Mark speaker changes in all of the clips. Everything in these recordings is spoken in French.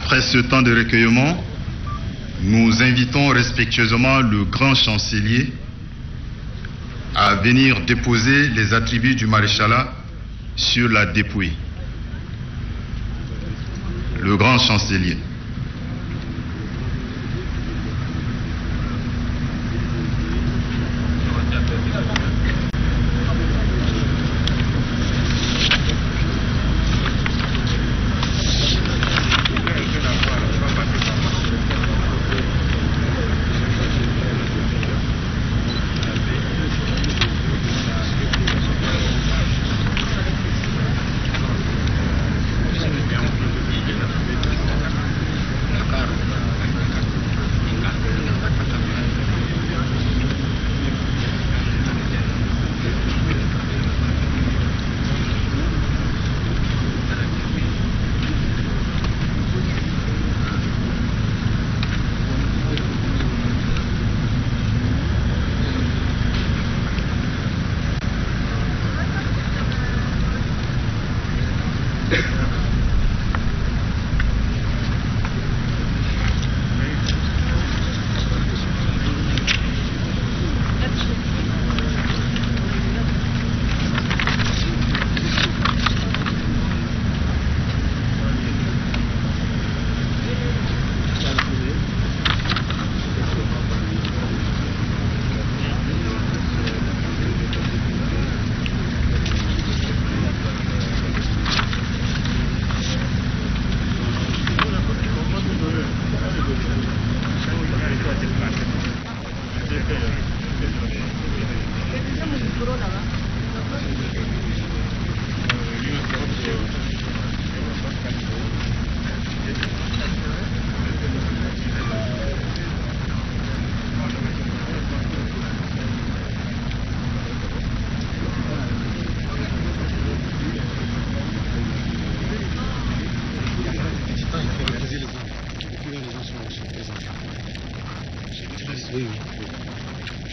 Speaker 1: Après ce temps de recueillement, nous invitons respectueusement le grand chancelier à venir déposer les attributs du maréchalat sur la dépouille. Le grand chancelier.
Speaker 2: Oui.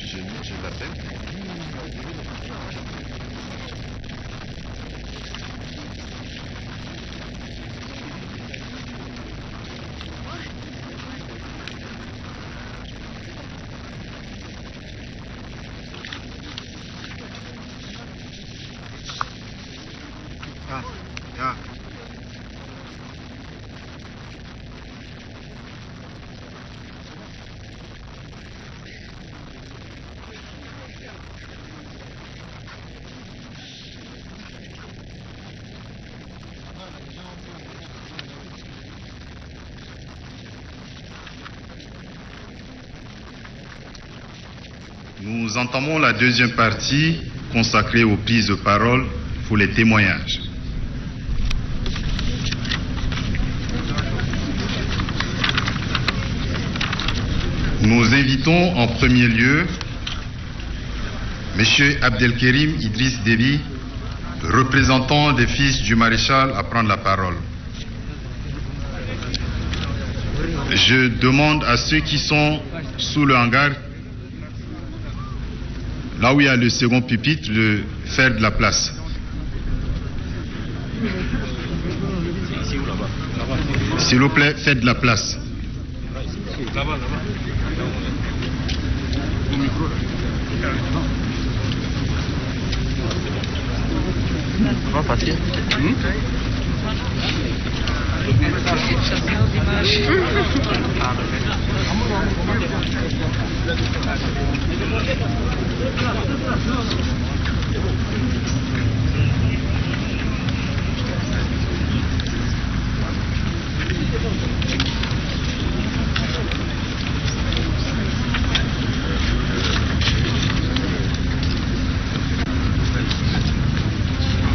Speaker 1: Je l'appelle. Ah. Nous entamons la deuxième partie consacrée aux prises de parole pour les témoignages. Nous invitons en premier lieu M. Abdelkerim Idriss Déby, représentant des fils du maréchal, à prendre la parole. Je demande à ceux qui sont sous le hangar, là où il y a le second pupitre, de faire de la place. S'il vous plaît, faites de la place.
Speaker 2: Là-bas. Va passer.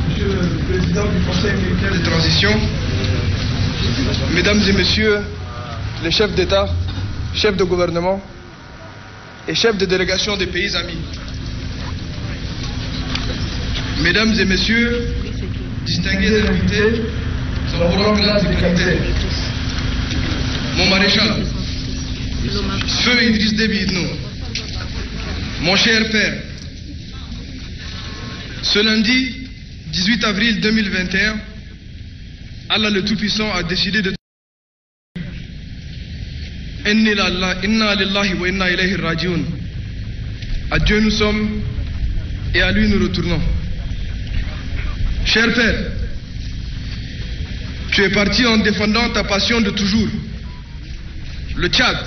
Speaker 3: Monsieur le Président du Conseil militaire de transition, Mesdames et Messieurs les chefs d'État, chefs de gouvernement et chefs de délégation des pays amis, Mesdames et Messieurs, distingués invités, son grand grade dignitaire, mon maréchal, Feu Idriss Déby Itno, mon cher père, ce lundi 18 avril 2021, Allah le Tout-Puissant a décidé de Inna lillahi wa inna ilayhi rajiun. À Dieu nous sommes et à lui nous retournons. Cher Père, tu es parti en défendant ta passion de toujours, le Tchad.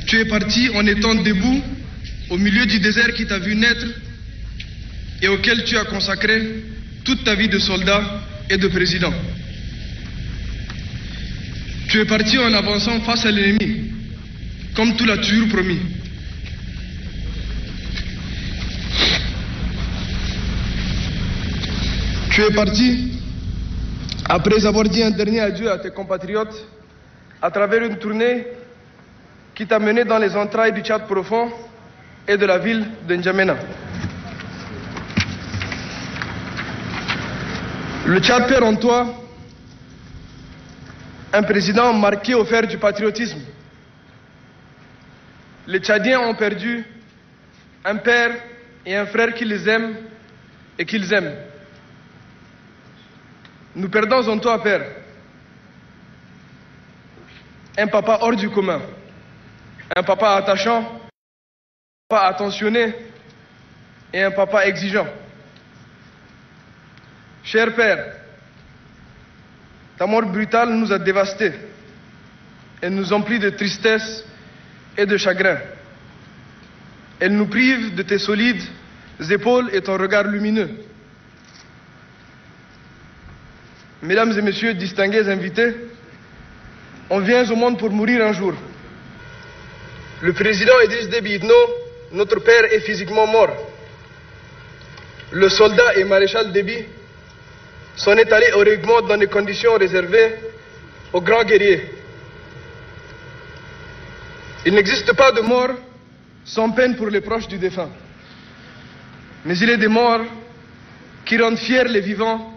Speaker 3: Tu es parti en étant debout au milieu du désert qui t'a vu naître et auquel tu as consacré toute ta vie de soldat et de président. Tu es parti en avançant face à l'ennemi, comme tu l'as toujours promis. Tu es parti après avoir dit un dernier adieu à tes compatriotes à travers une tournée qui t'a mené dans les entrailles du Tchad profond et de la ville de N'Djamena. Le Tchad perd en toi un président marqué au fer du patriotisme. Les Tchadiens ont perdu un père et un frère qui les aiment et qu'ils aiment. Nous perdons en toi, Père, un papa hors du commun, un papa attachant, un papa attentionné et un papa exigeant. Cher Père, ta mort brutale nous a dévastés et nous emplit de tristesse et de chagrin. Elle nous prive de tes solides épaules et ton regard lumineux. Mesdames et messieurs, distingués invités, on vient au monde pour mourir un jour. Le président Idriss Déby Itno, notre père, est physiquement mort. Le soldat et maréchal Déby s'en est allé au règlement dans des conditions réservées aux grands guerriers. Il n'existe pas de mort sans peine pour les proches du défunt. Mais il est des morts qui rendent fiers les vivants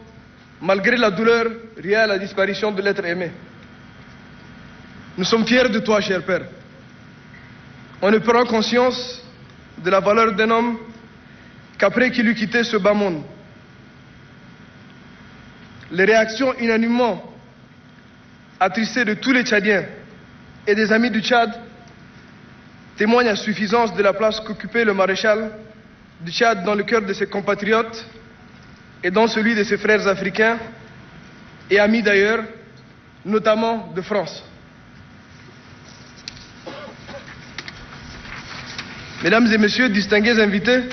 Speaker 3: malgré la douleur liée à la disparition de l'être aimé. Nous sommes fiers de toi, cher Père. On ne prend conscience de la valeur d'un homme qu'après qu'il eut quitté ce bas monde. Les réactions unanimement attristées de tous les Tchadiens et des amis du Tchad témoignent à suffisance de la place qu'occupait le maréchal du Tchad dans le cœur de ses compatriotes et dans celui de ses frères africains et amis d'ailleurs, notamment de France. Mesdames et messieurs, distingués invités,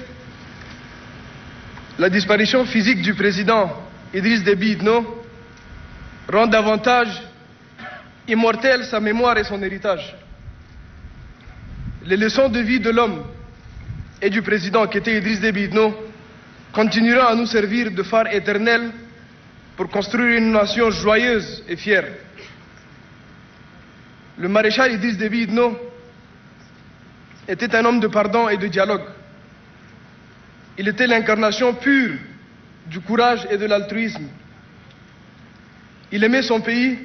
Speaker 3: la disparition physique du président Idriss Déby Itno rend davantage immortelle sa mémoire et son héritage. Les leçons de vie de l'homme et du président qui était Idriss Déby Itno continueront à nous servir de phare éternel pour construire une nation joyeuse et fière. Le maréchal Idriss Déby Itno était un homme de pardon et de dialogue. Il était l'incarnation pure du courage et de l'altruisme. Il aimait son pays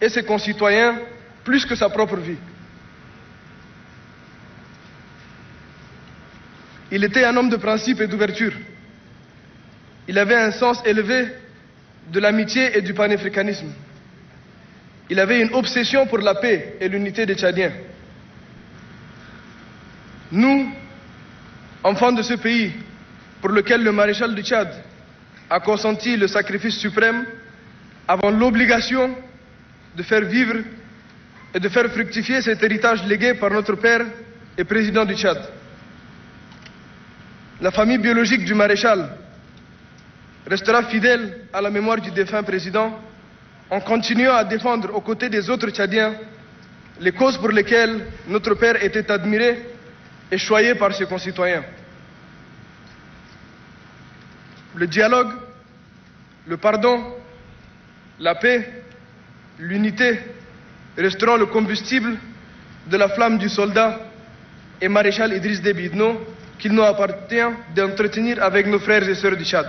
Speaker 3: et ses concitoyens plus que sa propre vie. Il était un homme de principe et d'ouverture. Il avait un sens élevé de l'amitié et du panafricanisme. Il avait une obsession pour la paix et l'unité des Tchadiens. Nous, enfants de ce pays, pour lequel le maréchal du Tchad a consenti le sacrifice suprême, avons l'obligation de faire vivre et de faire fructifier cet héritage légué par notre père et président du Tchad. La famille biologique du maréchal restera fidèle à la mémoire du défunt président en continuant à défendre aux côtés des autres Tchadiens les causes pour lesquelles notre père était admiré et choyé par ses concitoyens. Le dialogue, le pardon, la paix, l'unité resteront le combustible de la flamme du soldat et maréchal Idriss Déby Itno qu'il nous appartient d'entretenir avec nos frères et sœurs du Tchad.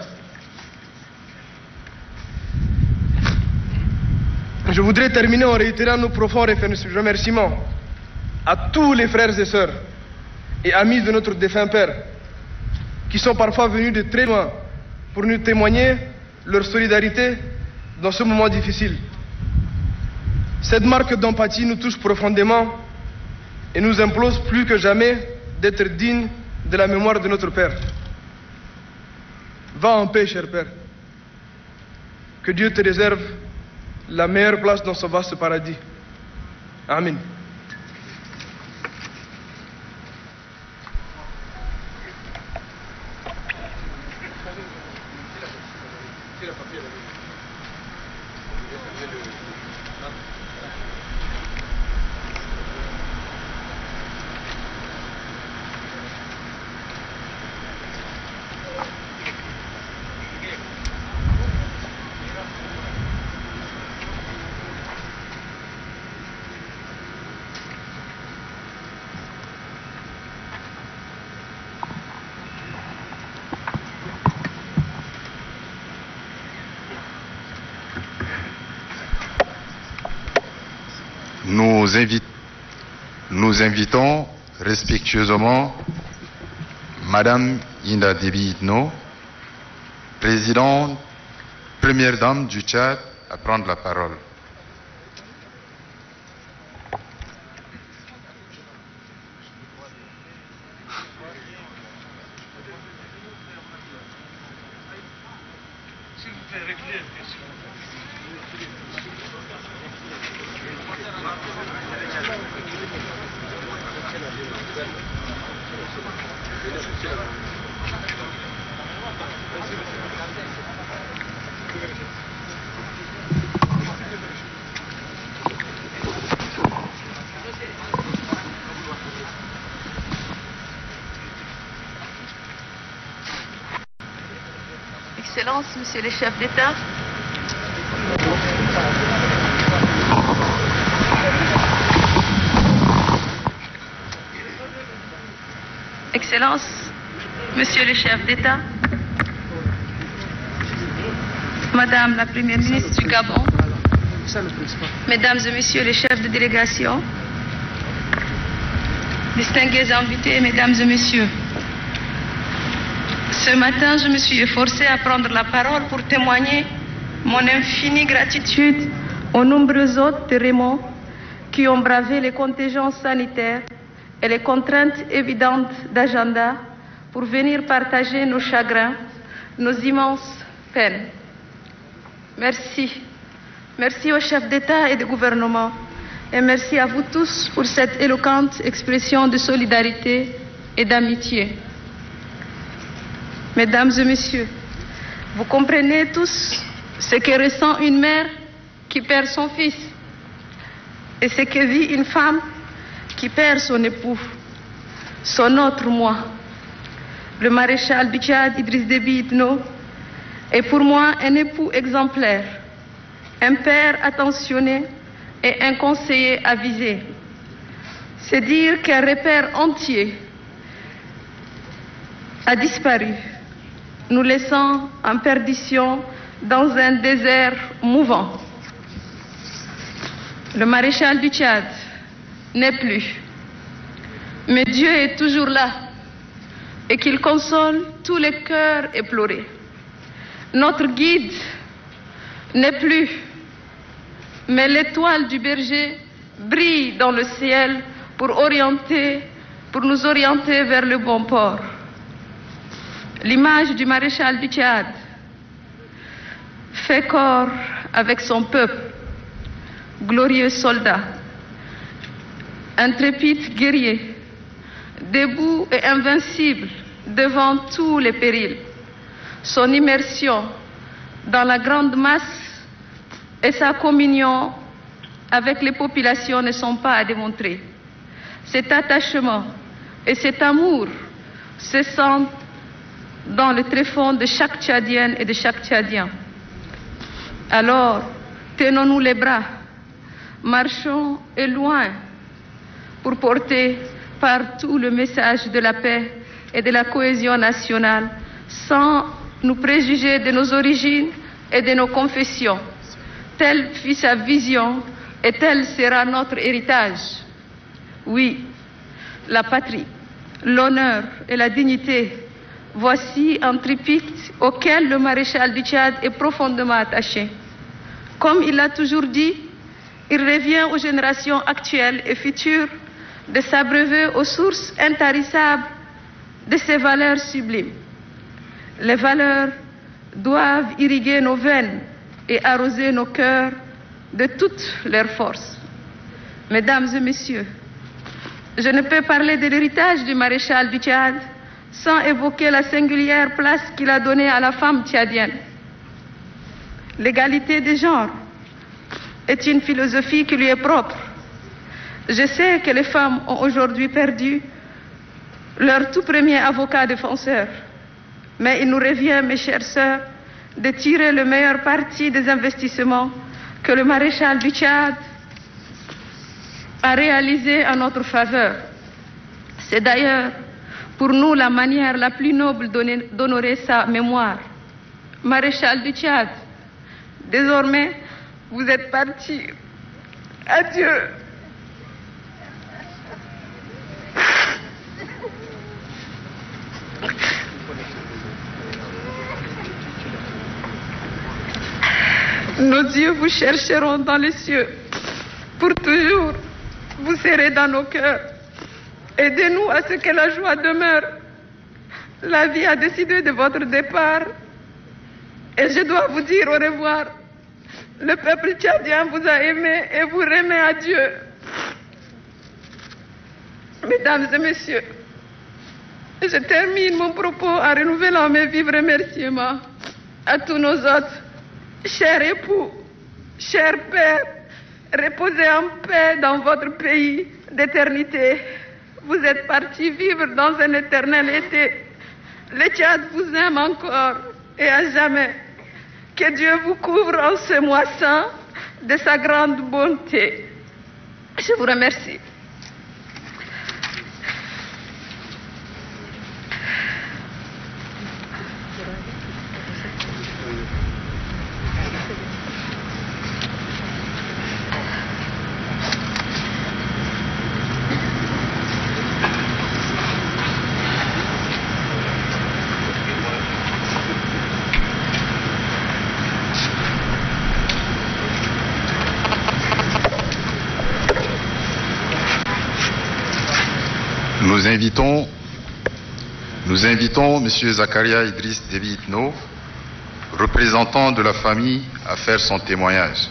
Speaker 3: Je voudrais terminer en réitérant nos profonds remerciements à tous les frères et sœurs et amis de notre défunt père qui sont parfois venus de très loin pour nous témoigner leur solidarité dans ce moment difficile. Cette marque d'empathie nous touche profondément et nous impose plus que jamais d'être dignes de la mémoire de notre Père. Va en paix, cher Père. Que Dieu te réserve la meilleure place dans ce vaste paradis. Amen.
Speaker 1: Nous invitons respectueusement Madame Inda Déby Itno, présidente, première dame du Tchad, à prendre la parole.
Speaker 2: S'il vous plaît, reculez.
Speaker 4: Excellences, Monsieur le chef d'État, Excellences, Monsieur le chef d'État, Madame la Première ministre du Gabon, Mesdames et Messieurs les chefs de délégation, distingués invités, Mesdames et Messieurs, ce matin, je me suis efforcée à prendre la parole pour témoigner mon infinie gratitude aux nombreux hôtes de Raymond qui ont bravé les contingences sanitaires et les contraintes évidentes d'agenda pour venir partager nos chagrins, nos immenses peines. Merci. Merci aux chefs d'État et de gouvernement et merci à vous tous pour cette éloquente expression de solidarité et d'amitié. Mesdames et Messieurs, vous comprenez tous ce que ressent une mère qui perd son fils et ce que vit une femme qui perd son époux, son autre moi. Le maréchal du Tchad, Idriss Déby Itno, est pour moi un époux exemplaire, un père attentionné et un conseiller avisé. C'est dire qu'un repère entier a disparu, nous laissant en perdition dans un désert mouvant. Le maréchal du Tchad n'est plus, mais Dieu est toujours là et qu'il console tous les cœurs éplorés. Notre guide n'est plus, mais l'étoile du berger brille dans le ciel pour nous orienter vers le bon port. L'image du maréchal du Tchad fait corps avec son peuple, glorieux soldat, intrépide guerrier, debout et invincible devant tous les périls. Son immersion dans la grande masse et sa communion avec les populations ne sont pas à démontrer. Cet attachement et cet amour se sentent dans le tréfonds de chaque Tchadienne et de chaque Tchadien. Alors, tenons-nous les bras, marchons et loin pour porter partout le message de la paix et de la cohésion nationale sans nous préjuger de nos origines et de nos confessions. Telle fut sa vision et tel sera notre héritage. Oui, la patrie, l'honneur et la dignité, voici un triptyque auquel le maréchal du Tchad est profondément attaché. Comme il l'a toujours dit, il revient aux générations actuelles et futures de s'abreuver aux sources intarissables de ces valeurs sublimes. Les valeurs doivent irriguer nos veines et arroser nos cœurs de toutes leurs forces. Mesdames et messieurs, je ne peux parler de l'héritage du maréchal du Tchad sans évoquer la singulière place qu'il a donnée à la femme tchadienne. L'égalité des genres est une philosophie qui lui est propre. Je sais que les femmes ont aujourd'hui perdu leur tout premier avocat défenseur, mais il nous revient, mes chères sœurs, de tirer le meilleur parti des investissements que le maréchal du Tchad a réalisés en notre faveur. C'est d'ailleurs pour nous la manière la plus noble d'honorer sa mémoire. Maréchal du Tchad, désormais, vous êtes parti. Adieu. Nos yeux vous chercheront dans les cieux. Pour toujours, vous serez dans nos cœurs. Aidez-nous à ce que la joie demeure. La vie a décidé de votre départ. Et je dois vous dire au revoir. Le peuple tchadien vous a aimé et vous remet à Dieu. Mesdames et messieurs, je termine mon propos en renouvelant mes vifs remerciements à tous nos hôtes. Chers époux, chers pères, reposez en paix dans votre pays d'éternité. Vous êtes partis vivre dans un éternel été. Le Tchad vous aime encore et à jamais. Que Dieu vous couvre en ce mois saint de sa grande bonté. Je vous remercie.
Speaker 1: Nous invitons M. Zakaria Idriss Déby Itno, représentant de la famille, à faire son témoignage.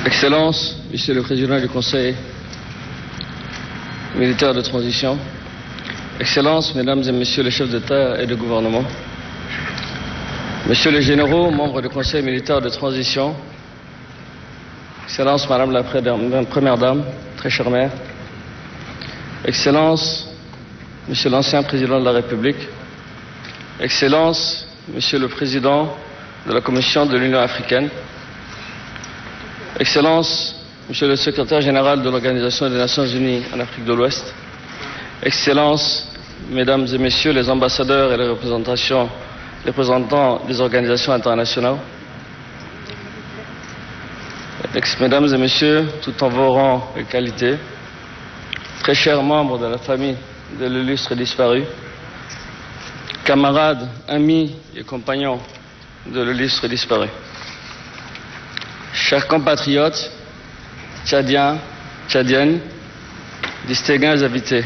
Speaker 5: Excellences, Monsieur le Président du Conseil militaire de transition, Excellences, Mesdames et Messieurs les chefs d'État et de gouvernement, Messieurs les généraux, membres du Conseil militaire de transition, Excellences, Madame la Première Dame, très chère mère, Excellences, Monsieur l'ancien Président de la République, Excellences, Monsieur le Président de la Commission de l'Union africaine, Excellences, Monsieur le Secrétaire général de l'Organisation des Nations Unies en Afrique de l'Ouest, Excellences, Mesdames et Messieurs les ambassadeurs et les représentants des organisations internationales, Mesdames et Messieurs, tout en vos rangs et qualités, très chers membres de la famille de l'illustre disparu, camarades, amis et compagnons de l'illustre disparu, chers compatriotes, tchadiens, tchadiennes, distingués invités,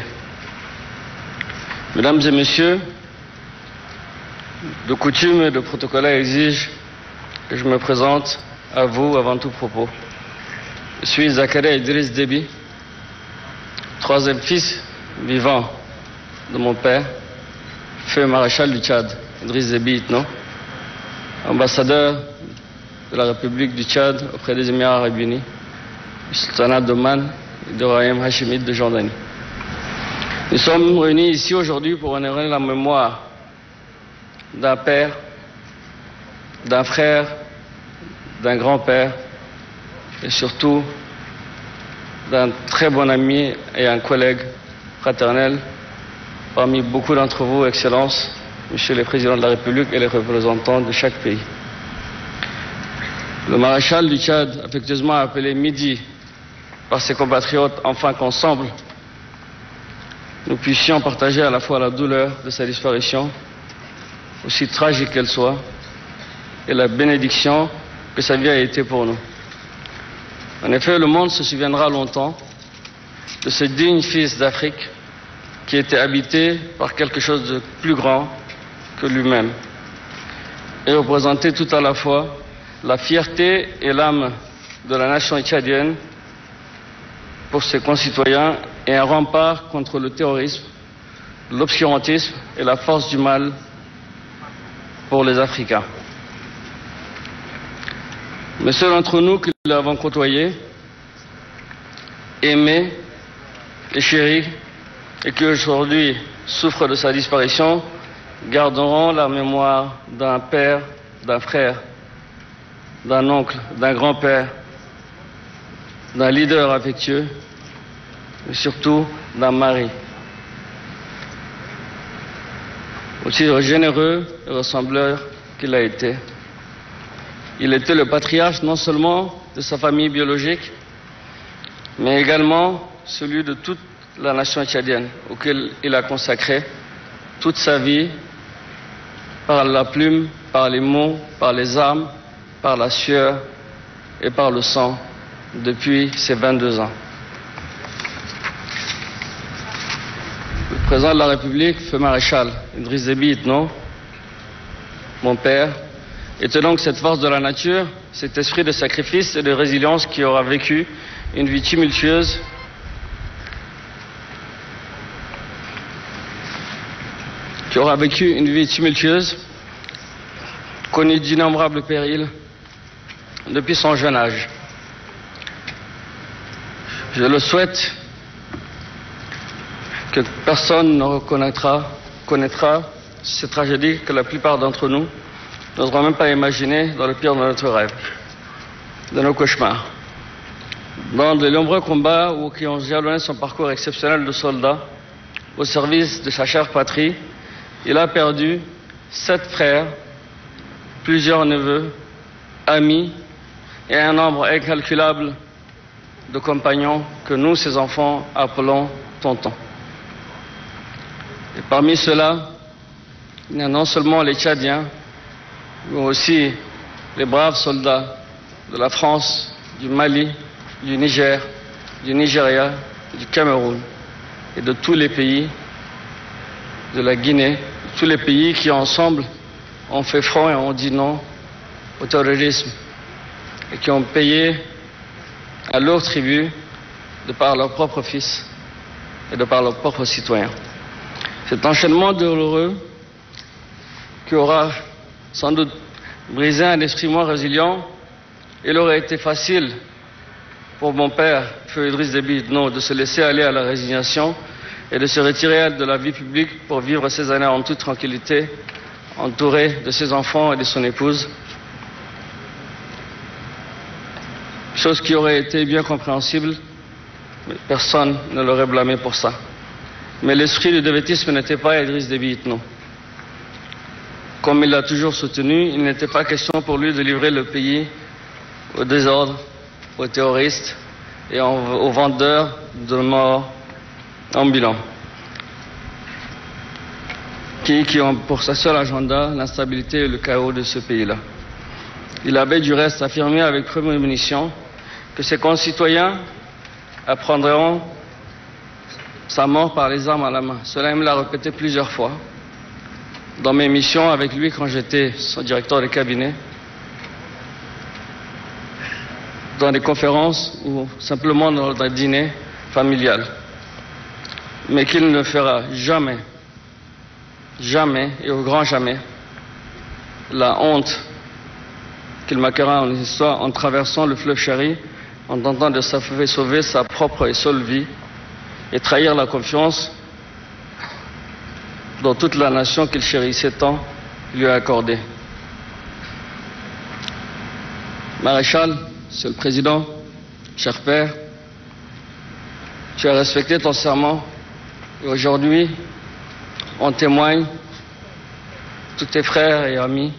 Speaker 5: Mesdames et Messieurs, de coutume et de protocole exige que je me présente à vous avant tout propos. Je suis Zakaria Idriss Déby, troisième fils vivant de mon père, feu maréchal du Tchad, Idriss Déby Itno, ambassadeur de la République du Tchad auprès des Émirats arabes unis, du sultanat d'Oman du royaume hachémite de Jordanie. Nous sommes réunis ici aujourd'hui pour honorer la mémoire d'un père, d'un frère, d'un grand-père et surtout d'un très bon ami et un collègue fraternel parmi beaucoup d'entre vous, Excellences, Monsieur le Président de la République et les représentants de chaque pays. Le maréchal du Tchad, affectueusement appelé Midi par ses compatriotes, afin qu'ensemble, nous puissions partager à la fois la douleur de sa disparition, aussi tragique qu'elle soit, et la bénédiction que sa vie a été pour nous. En effet, le monde se souviendra longtemps de ce digne fils d'Afrique qui était habité par quelque chose de plus grand que lui-même et représentait tout à la fois la fierté et l'âme de la nation tchadienne pour ses concitoyens et un rempart contre le terrorisme, l'obscurantisme et la force du mal pour les Africains. Mais ceux d'entre nous qui l'avons côtoyé, aimé et chéri, et qui aujourd'hui souffrent de sa disparition, garderont la mémoire d'un père, d'un frère, d'un oncle, d'un grand-père, d'un leader affectueux, mais surtout d'un mari. Aussi généreux et ressembleur qu'il a été. Il était le patriarche non seulement de sa famille biologique, mais également celui de toute la nation tchadienne, auquel il a consacré toute sa vie par la plume, par les mots, par les armes, par la sueur et par le sang depuis ses 22 ans. Le président de la République, feu maréchal Idriss Déby Itno, mon père, était donc cette force de la nature, cet esprit de sacrifice et de résilience qui aura vécu une vie tumultueuse, connu d'innombrables périls depuis son jeune âge. Je le souhaite que personne ne connaîtra cette tragédie que la plupart d'entre nous n'oseront même pas imaginer dans le pire de notre rêve, de nos cauchemars. Dans de nombreux combats qui ont jalonné son parcours exceptionnel de soldat au service de sa chère patrie, il a perdu 7 frères, plusieurs neveux, amis et un nombre incalculable de compagnons que nous, ses enfants, appelons tontons. Et parmi ceux-là, il y a non seulement les Tchadiens, mais aussi les braves soldats de la France, du Mali, du Niger, du Nigeria, du Cameroun et de tous les pays, de la Guinée, tous les pays qui ensemble ont fait front et ont dit non au terrorisme et qui ont payé à leur tribut de par leurs propres fils et de par leurs propres citoyens. Cet enchaînement douloureux qui aura sans doute brisé un esprit moins résilient, il aurait été facile pour mon père, feu Idriss Déby Itno, de se laisser aller à la résignation et de se retirer de la vie publique pour vivre ces années en toute tranquillité, entouré de ses enfants et de son épouse. Chose qui aurait été bien compréhensible, mais personne ne l'aurait blâmé pour ça. Mais l'esprit du dévaitisme n'était pas Idriss Déby Itno. Comme il l'a toujours soutenu, il n'était pas question pour lui de livrer le pays au désordre, aux terroristes et aux vendeurs de morts ambulants, qui ont pour sa seule agenda l'instabilité et le chaos de ce pays-là. Il avait du reste affirmé avec prémonition que ses concitoyens apprendront sa mort par les armes à la main. Cela, il me l'a répété plusieurs fois dans mes missions avec lui quand j'étais son directeur de cabinet, dans des conférences ou simplement dans un dîner familial. Mais qu'il ne fera jamais, jamais et au grand jamais, la honte qu'il marquera en histoire en traversant le fleuve Chari en tentant de sauver sa propre et seule vie et trahir la confiance dont toute la nation qu'il chérissait tant lui a accordée. Maréchal, Monsieur le Président, cher père, tu as respecté ton serment et aujourd'hui, on témoigne, tous tes frères et amis,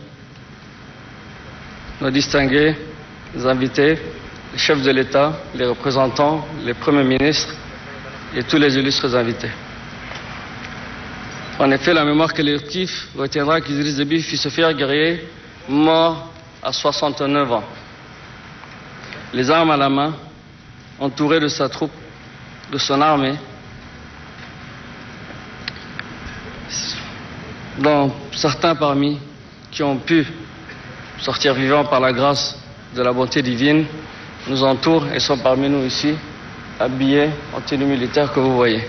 Speaker 5: nos distingués, les invités, les chefs de l'État, les représentants, les premiers ministres et tous les illustres invités. En effet, la mémoire collective retiendra qu'Idriss Déby fut ce fier guerrier mort à 69 ans. Les armes à la main, entouré de sa troupe, de son armée, dont certains parmi qui ont pu sortir vivants par la grâce de la bonté divine, nous entourent et sont parmi nous ici, habillés en tenue militaire que vous voyez.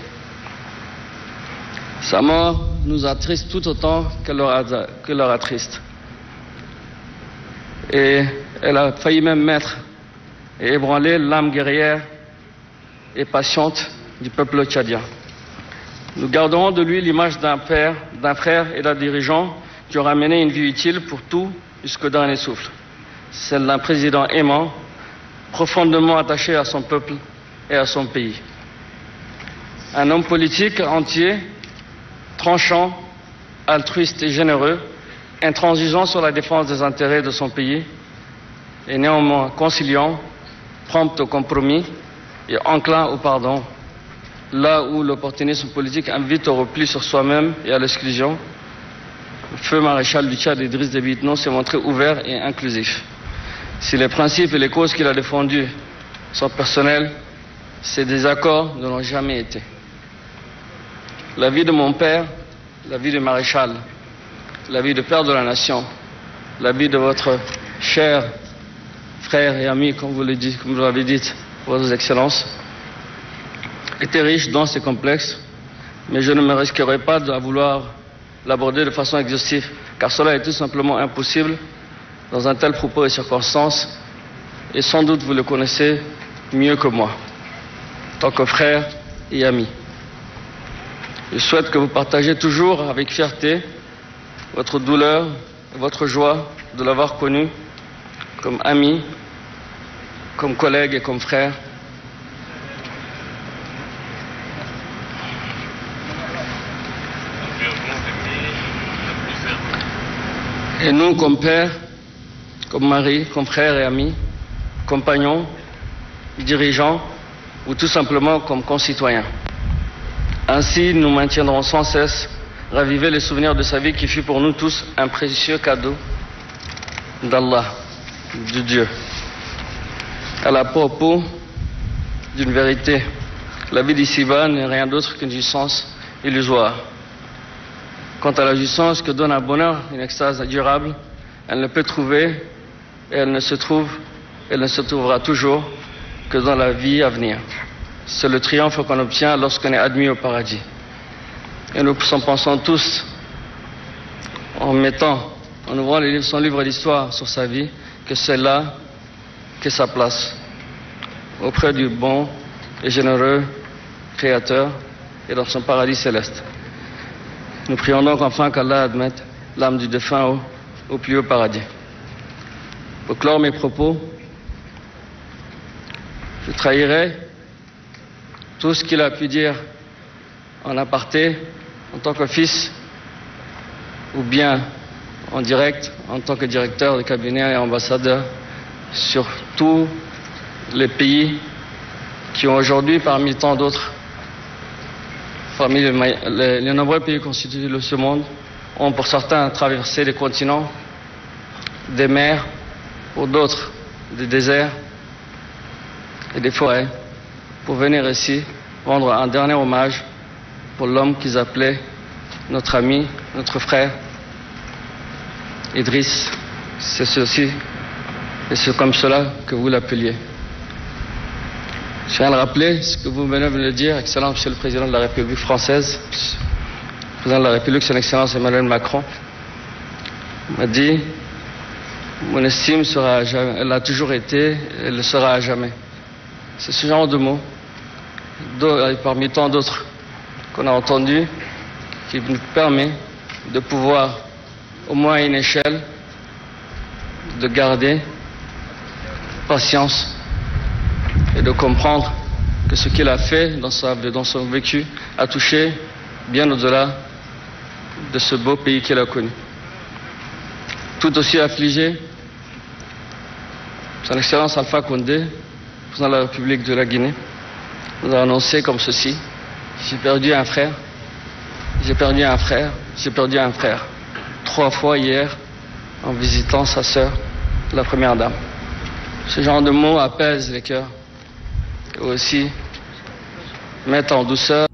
Speaker 5: Sa mort nous attriste tout autant qu'elle leur attriste. Et elle a failli même mettre et ébranler l'âme guerrière et patiente du peuple tchadien. Nous garderons de lui l'image d'un père, d'un frère et d'un dirigeant qui aura mené une vie utile pour tout jusqu'au dernier souffle. Celle d'un président aimant, profondément attaché à son peuple et à son pays. Un homme politique entier, tranchant, altruiste et généreux, intransigeant sur la défense des intérêts de son pays et néanmoins conciliant, prompt au compromis et enclin au pardon, là où l'opportunisme politique invite au repli sur soi-même et à l'exclusion. Le feu maréchal du Tchad Idriss Déby Itno s'est montré ouvert et inclusif. Si les principes et les causes qu'il a défendus sont personnels, ces désaccords ne l'ont jamais été. La vie de mon père, la vie du maréchal, la vie de père de la nation, la vie de votre cher frère et ami, comme vous l'avez dit, vos excellences, était riche, dense et complexe, mais je ne me risquerai pas à vouloir l'aborder de façon exhaustive, car cela est tout simplement impossible dans un tel propos et circonstances, et sans doute vous le connaissez mieux que moi, en tant que frère et ami. Je souhaite que vous partagez toujours avec fierté votre douleur et votre joie de l'avoir connu comme ami, comme collègue et comme frère. Et nous, comme père, comme mari, comme frère et ami, compagnons, dirigeants, ou tout simplement comme concitoyens. Ainsi, nous maintiendrons sans cesse raviver les souvenirs de sa vie qui fut pour nous tous un précieux cadeau d'Allah, de Dieu. À la propos d'une vérité, la vie d'ici-bas n'est rien d'autre qu'une jouissance illusoire. Quant à la jouissance que donne un bonheur, une extase durable, elle ne peut trouver et elle ne se trouvera toujours que dans la vie à venir. C'est le triomphe qu'on obtient lorsqu'on est admis au paradis. Et nous en pensons tous, en ouvrant son livre d'histoire sur sa vie, que c'est là qu'est sa place, auprès du bon et généreux Créateur et dans son paradis céleste. Nous prions donc enfin qu'Allah admette l'âme du défunt au plus haut paradis. Pour clore mes propos, je trahirai tout ce qu'il a pu dire en aparté, en tant que fils, ou bien en direct, en tant que directeur de cabinet et ambassadeur, sur tous les qui ont aujourd'hui, parmi tant d'autres, parmi les nombreux pays constitués de ce monde, ont pour certains traversé des continents, des mers, pour d'autres des déserts et des forêts, pour venir ici rendre un dernier hommage pour l'homme qu'ils appelaient notre ami, notre frère, Idriss. C'est ceci, et c'est comme cela que vous l'appeliez. Je viens de rappeler ce que vous venez de le dire, Excellent Monsieur le Président de la République française, le Président de la République, Son Excellence Emmanuel Macron, m'a dit, mon estime sera à jamais, elle a toujours été, elle le sera à jamais. C'est ce genre de mots, parmi tant d'autres qu'on a entendus, qui nous permet de pouvoir, au moins à une échelle, de garder patience et de comprendre que ce qu'il a fait dans son vécu a touché bien au-delà de ce beau pays qu'il a connu. Tout aussi affligé, Son Excellence Alpha Condé, président de la République de la Guinée, nous a annoncé comme ceci: j'ai perdu un frère, j'ai perdu un frère, j'ai perdu un frère. 3 fois hier en visitant sa sœur, la première dame. Ce genre de mots apaise les cœurs et aussi mettent en douceur.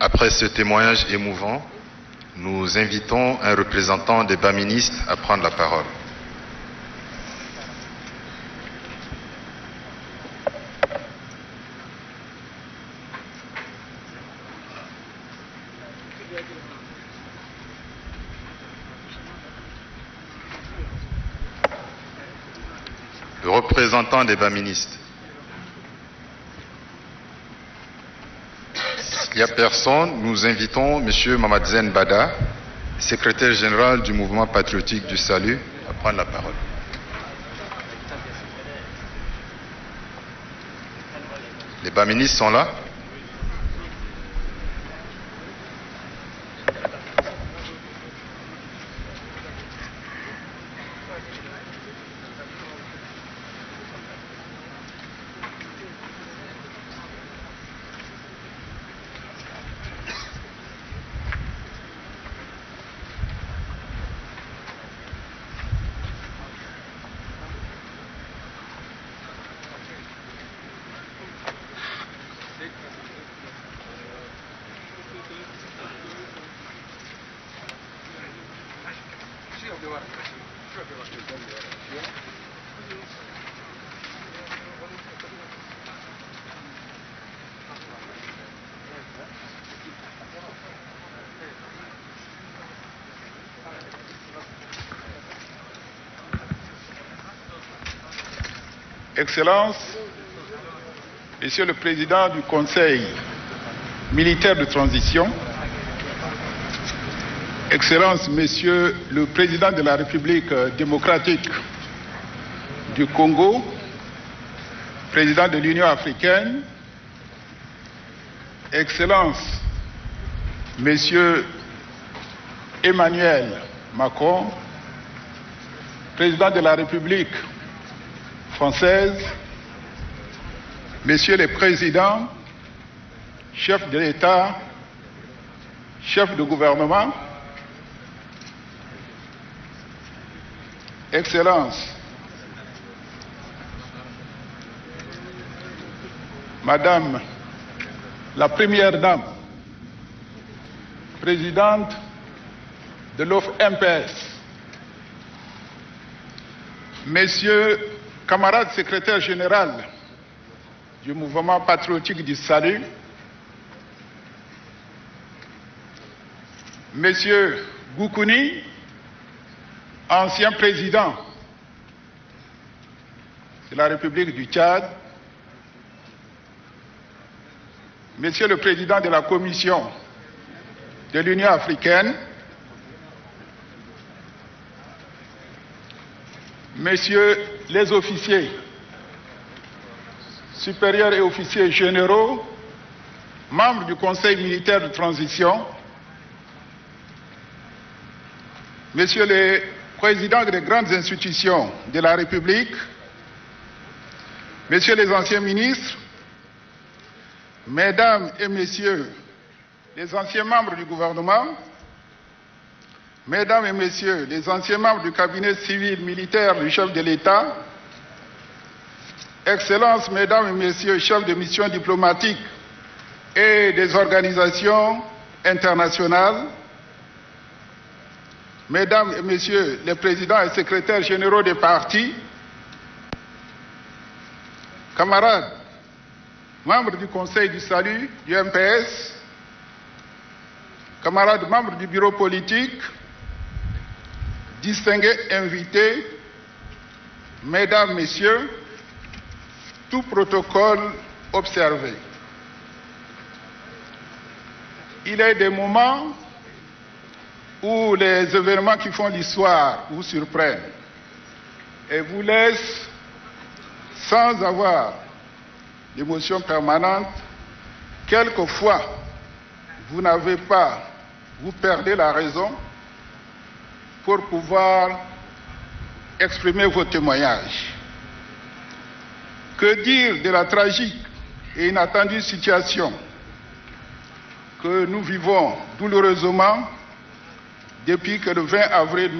Speaker 1: Après ce témoignage émouvant, nous invitons un représentant des baministes à prendre la parole. Le représentant des baministes. Il n'y a personne, nous invitons M. Mamadzen Bada, secrétaire général du mouvement patriotique du salut, à prendre la parole. Les baministes sont là?
Speaker 6: Excellences, Monsieur le Président du Conseil militaire de transition, Excellences, Monsieur le Président de la République démocratique du Congo, Président de l'Union africaine, Excellences, Monsieur Emmanuel Macron, Président de la République française, Messieurs les Présidents, chefs de l'État, chefs de gouvernement, Excellences, Madame la Première Dame, Présidente de l'OFMPS, Messieurs, camarades secrétaires généraux du mouvement patriotique du salut, Monsieur Goukouni, ancien président de la République du Tchad, Monsieur le Président de la Commission de l'Union africaine, Messieurs les officiers supérieurs et officiers généraux, membres du Conseil militaire de transition, Messieurs les présidents des grandes institutions de la République, Messieurs les anciens ministres, Mesdames et Messieurs les anciens membres du gouvernement, Mesdames et Messieurs les anciens membres du cabinet civil militaire du chef de l'État, Excellences, Mesdames et Messieurs chefs de mission diplomatique et des organisations internationales, Mesdames et Messieurs les présidents et secrétaires généraux des partis, camarades, membres du Conseil du salut du MPS, camarades membres du bureau politique, distingués invités, Mesdames, Messieurs, tout protocole observé. Il est des moments où les événements qui font l'histoire vous surprennent et vous laissent sans avoir l'émotion permanente. Quelquefois, vous n'avez pas, vous perdez la raison pour pouvoir exprimer vos témoignages. Que dire de la tragique et inattendue situation que nous vivons douloureusement depuis que le 20 avril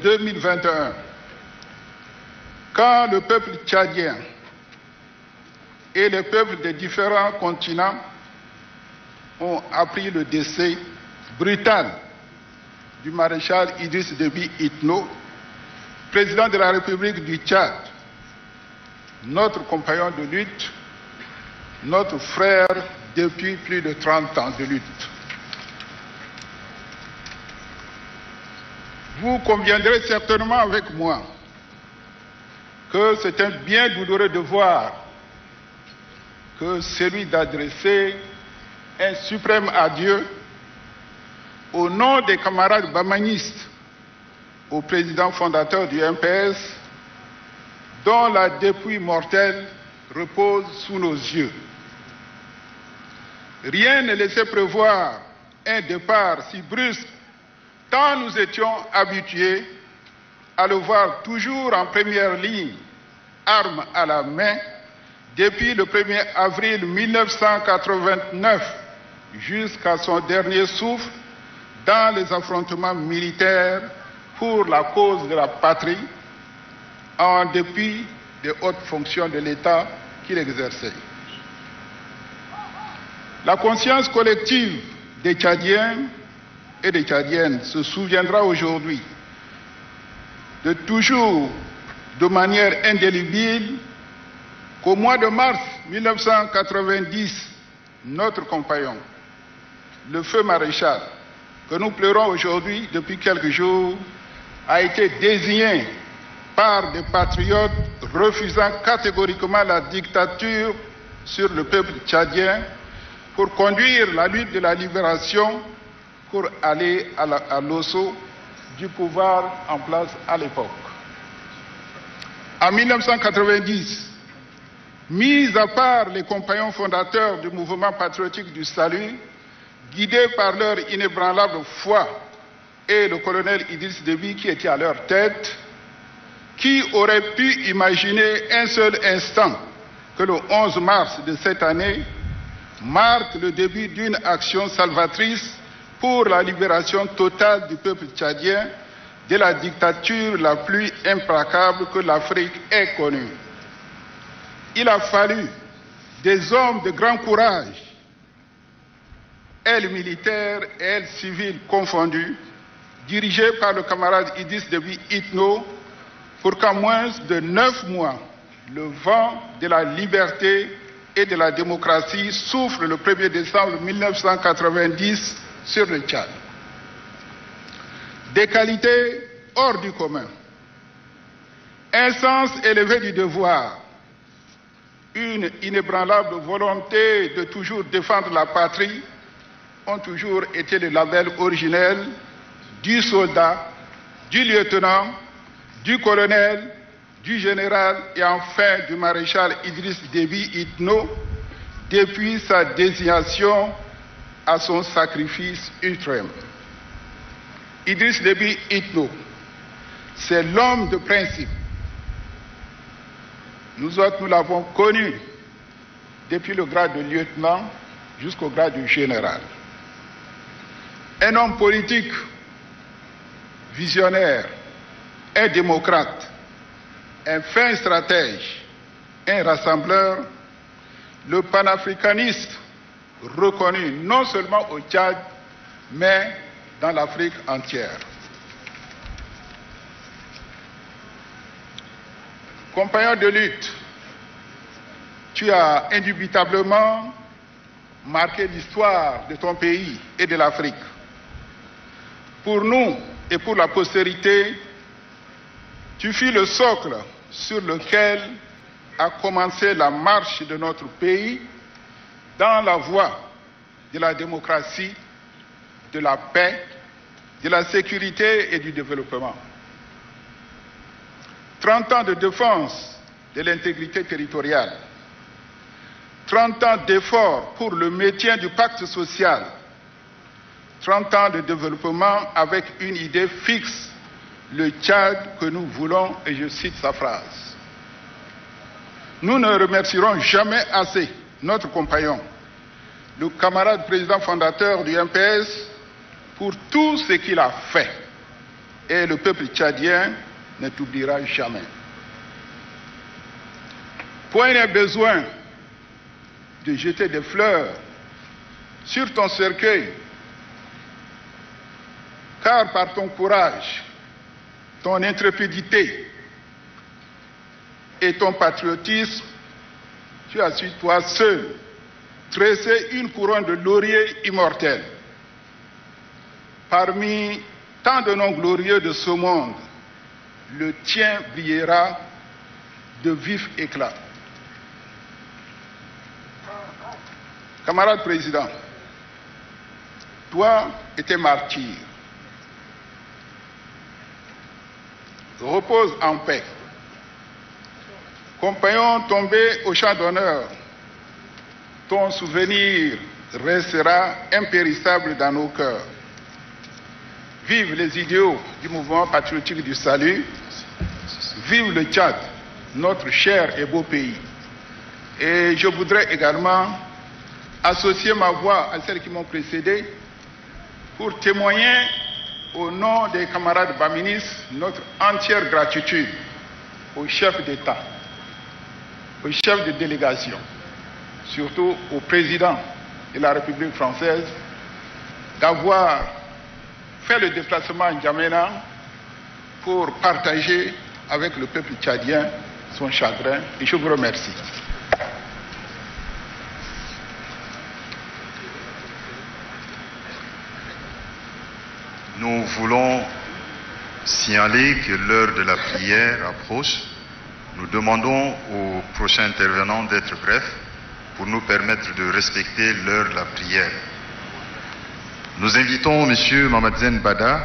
Speaker 6: 2021, quand le peuple tchadien et les peuples des différents continents ont appris le décès brutal du maréchal Idriss Déby Itno, président de la République du Tchad, notre compagnon de lutte, notre frère depuis plus de 30 ans de lutte. Vous conviendrez certainement avec moi que c'est un bien douloureux devoir que celui d'adresser un suprême adieu au nom des camarades bamanistes au président fondateur du MPS, dont la dépouille mortelle repose sous nos yeux. Rien ne laissait prévoir un départ si brusque, tant nous étions habitués à le voir toujours en première ligne, armes à la main, depuis le 1er avril 1989 jusqu'à son dernier souffle dans les affrontements militaires pour la cause de la patrie, en dépit des hautes fonctions de l'État qu'il exerçait. La conscience collective des Tchadiens et des Tchadiennes se souviendra aujourd'hui de toujours, de manière indélébile, qu'au mois de mars 1990, notre compagnon, le feu maréchal, que nous pleurons aujourd'hui depuis quelques jours, a été désigné par des patriotes refusant catégoriquement la dictature sur le peuple tchadien pour conduire la lutte de la libération pour aller à l'assaut du pouvoir en place à l'époque. En 1990, mis à part les compagnons fondateurs du mouvement patriotique du salut, guidés par leur inébranlable foi et le colonel Idriss Déby qui était à leur tête, qui aurait pu imaginer un seul instant que le 11 mars de cette année marque le début d'une action salvatrice pour la libération totale du peuple tchadien de la dictature la plus implacable que l'Afrique ait connue. Il a fallu des hommes de grand courage, elles militaires et elles civiles confondues, dirigés par le camarade Idriss Déby Itno, pour qu'en moins de 9 mois, le vent de la liberté et de la démocratie souffle le 1er décembre 1990 sur le Tchad. Des qualités hors du commun, un sens élevé du devoir, une inébranlable volonté de toujours défendre la patrie ont toujours été le label originel du soldat, du lieutenant, du colonel, du général et enfin du maréchal Idriss Déby Itno depuis sa désignation à son sacrifice ultime. Idriss Déby Itno, c'est l'homme de principe. Nous autres, nous l'avons connu depuis le grade de lieutenant jusqu'au grade de général. Un homme politique, visionnaire, un démocrate, un fin stratège, un rassembleur, le panafricaniste reconnu non seulement au Tchad, mais dans l'Afrique entière. Compagnon de lutte, tu as indubitablement marqué l'histoire de ton pays et de l'Afrique. Pour nous et pour la postérité, tu fus le socle sur lequel a commencé la marche de notre pays dans la voie de la démocratie, de la paix, de la sécurité et du développement. 30 ans de défense de l'intégrité territoriale, 30 ans d'efforts pour le maintien du pacte social, 30 ans de développement avec une idée fixe, le Tchad que nous voulons, et je cite sa phrase. Nous ne remercierons jamais assez notre compagnon, le camarade président fondateur du MPS, pour tout ce qu'il a fait. Et le peuple tchadien ne t'oubliera jamais. Point n'est besoin de jeter des fleurs sur ton cercueil, car par ton courage, ton intrépidité et ton patriotisme, tu as su toi seul tresser une couronne de laurier immortel. Parmi tant de noms glorieux de ce monde, le tien brillera de vif éclat. Camarade président, toi étais martyr. Repose en paix. Compagnon tombé au champ d'honneur, ton souvenir restera impérissable dans nos cœurs. Vive les idéaux du mouvement patriotique du salut. Vive le Tchad, notre cher et beau pays. Et je voudrais également associer ma voix à celles qui m'ont précédé pour témoigner au nom des camarades Baminis notre entière gratitude au chef d'État, au chef de délégation, surtout au président de la République française, d'avoir fait le déplacement à N'Djamena pour partager avec le peuple tchadien son chagrin, et je vous remercie.
Speaker 1: Nous voulons signalé que l'heure de la prière approche. Nous demandons aux prochains intervenants d'être brefs pour nous permettre de respecter l'heure de la prière. Nous invitons M. Mamadzen Bada,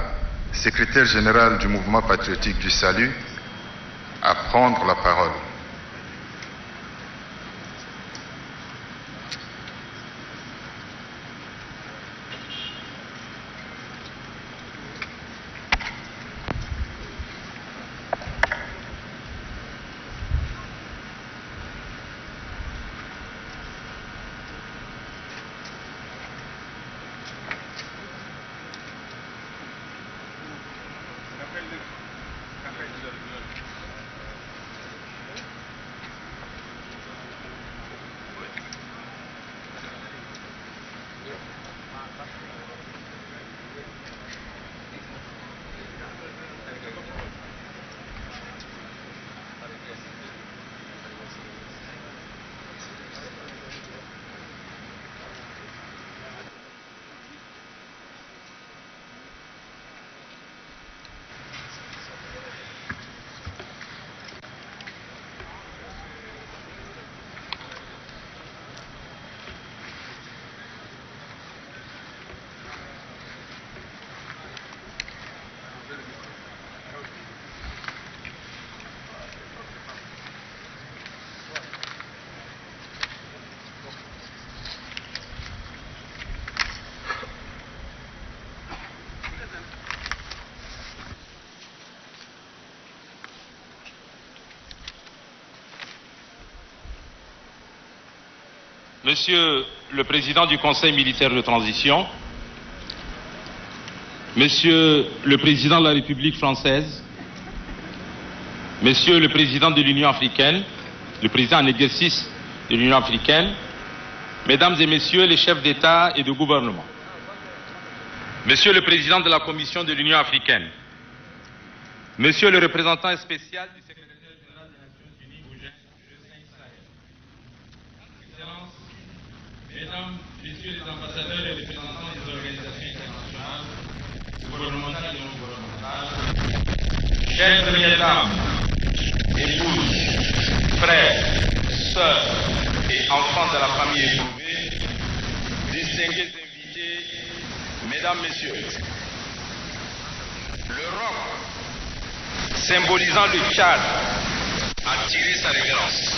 Speaker 1: secrétaire général du Mouvement patriotique du Salut, à prendre la parole.
Speaker 2: Monsieur le Président du Conseil militaire de transition, Monsieur le Président de la République française, Monsieur le Président de l'Union africaine, le Président en exercice de l'Union africaine, Mesdames et Messieurs les chefs d'État et de gouvernement, Monsieur le Président de la Commission de l'Union africaine, Monsieur le représentant spécial du secrétaire général des Nations Unies au G5 Sahel, Excellences, Mesdames, Messieurs les ambassadeurs et représentants des organisations internationales, gouvernementales et non gouvernementales, chères premières dames, épouses, frères, sœurs et enfants de la famille éprouvée, distingués invités, Mesdames, Messieurs, l'Europe, symbolisant le Tchad, a tiré sa révérence.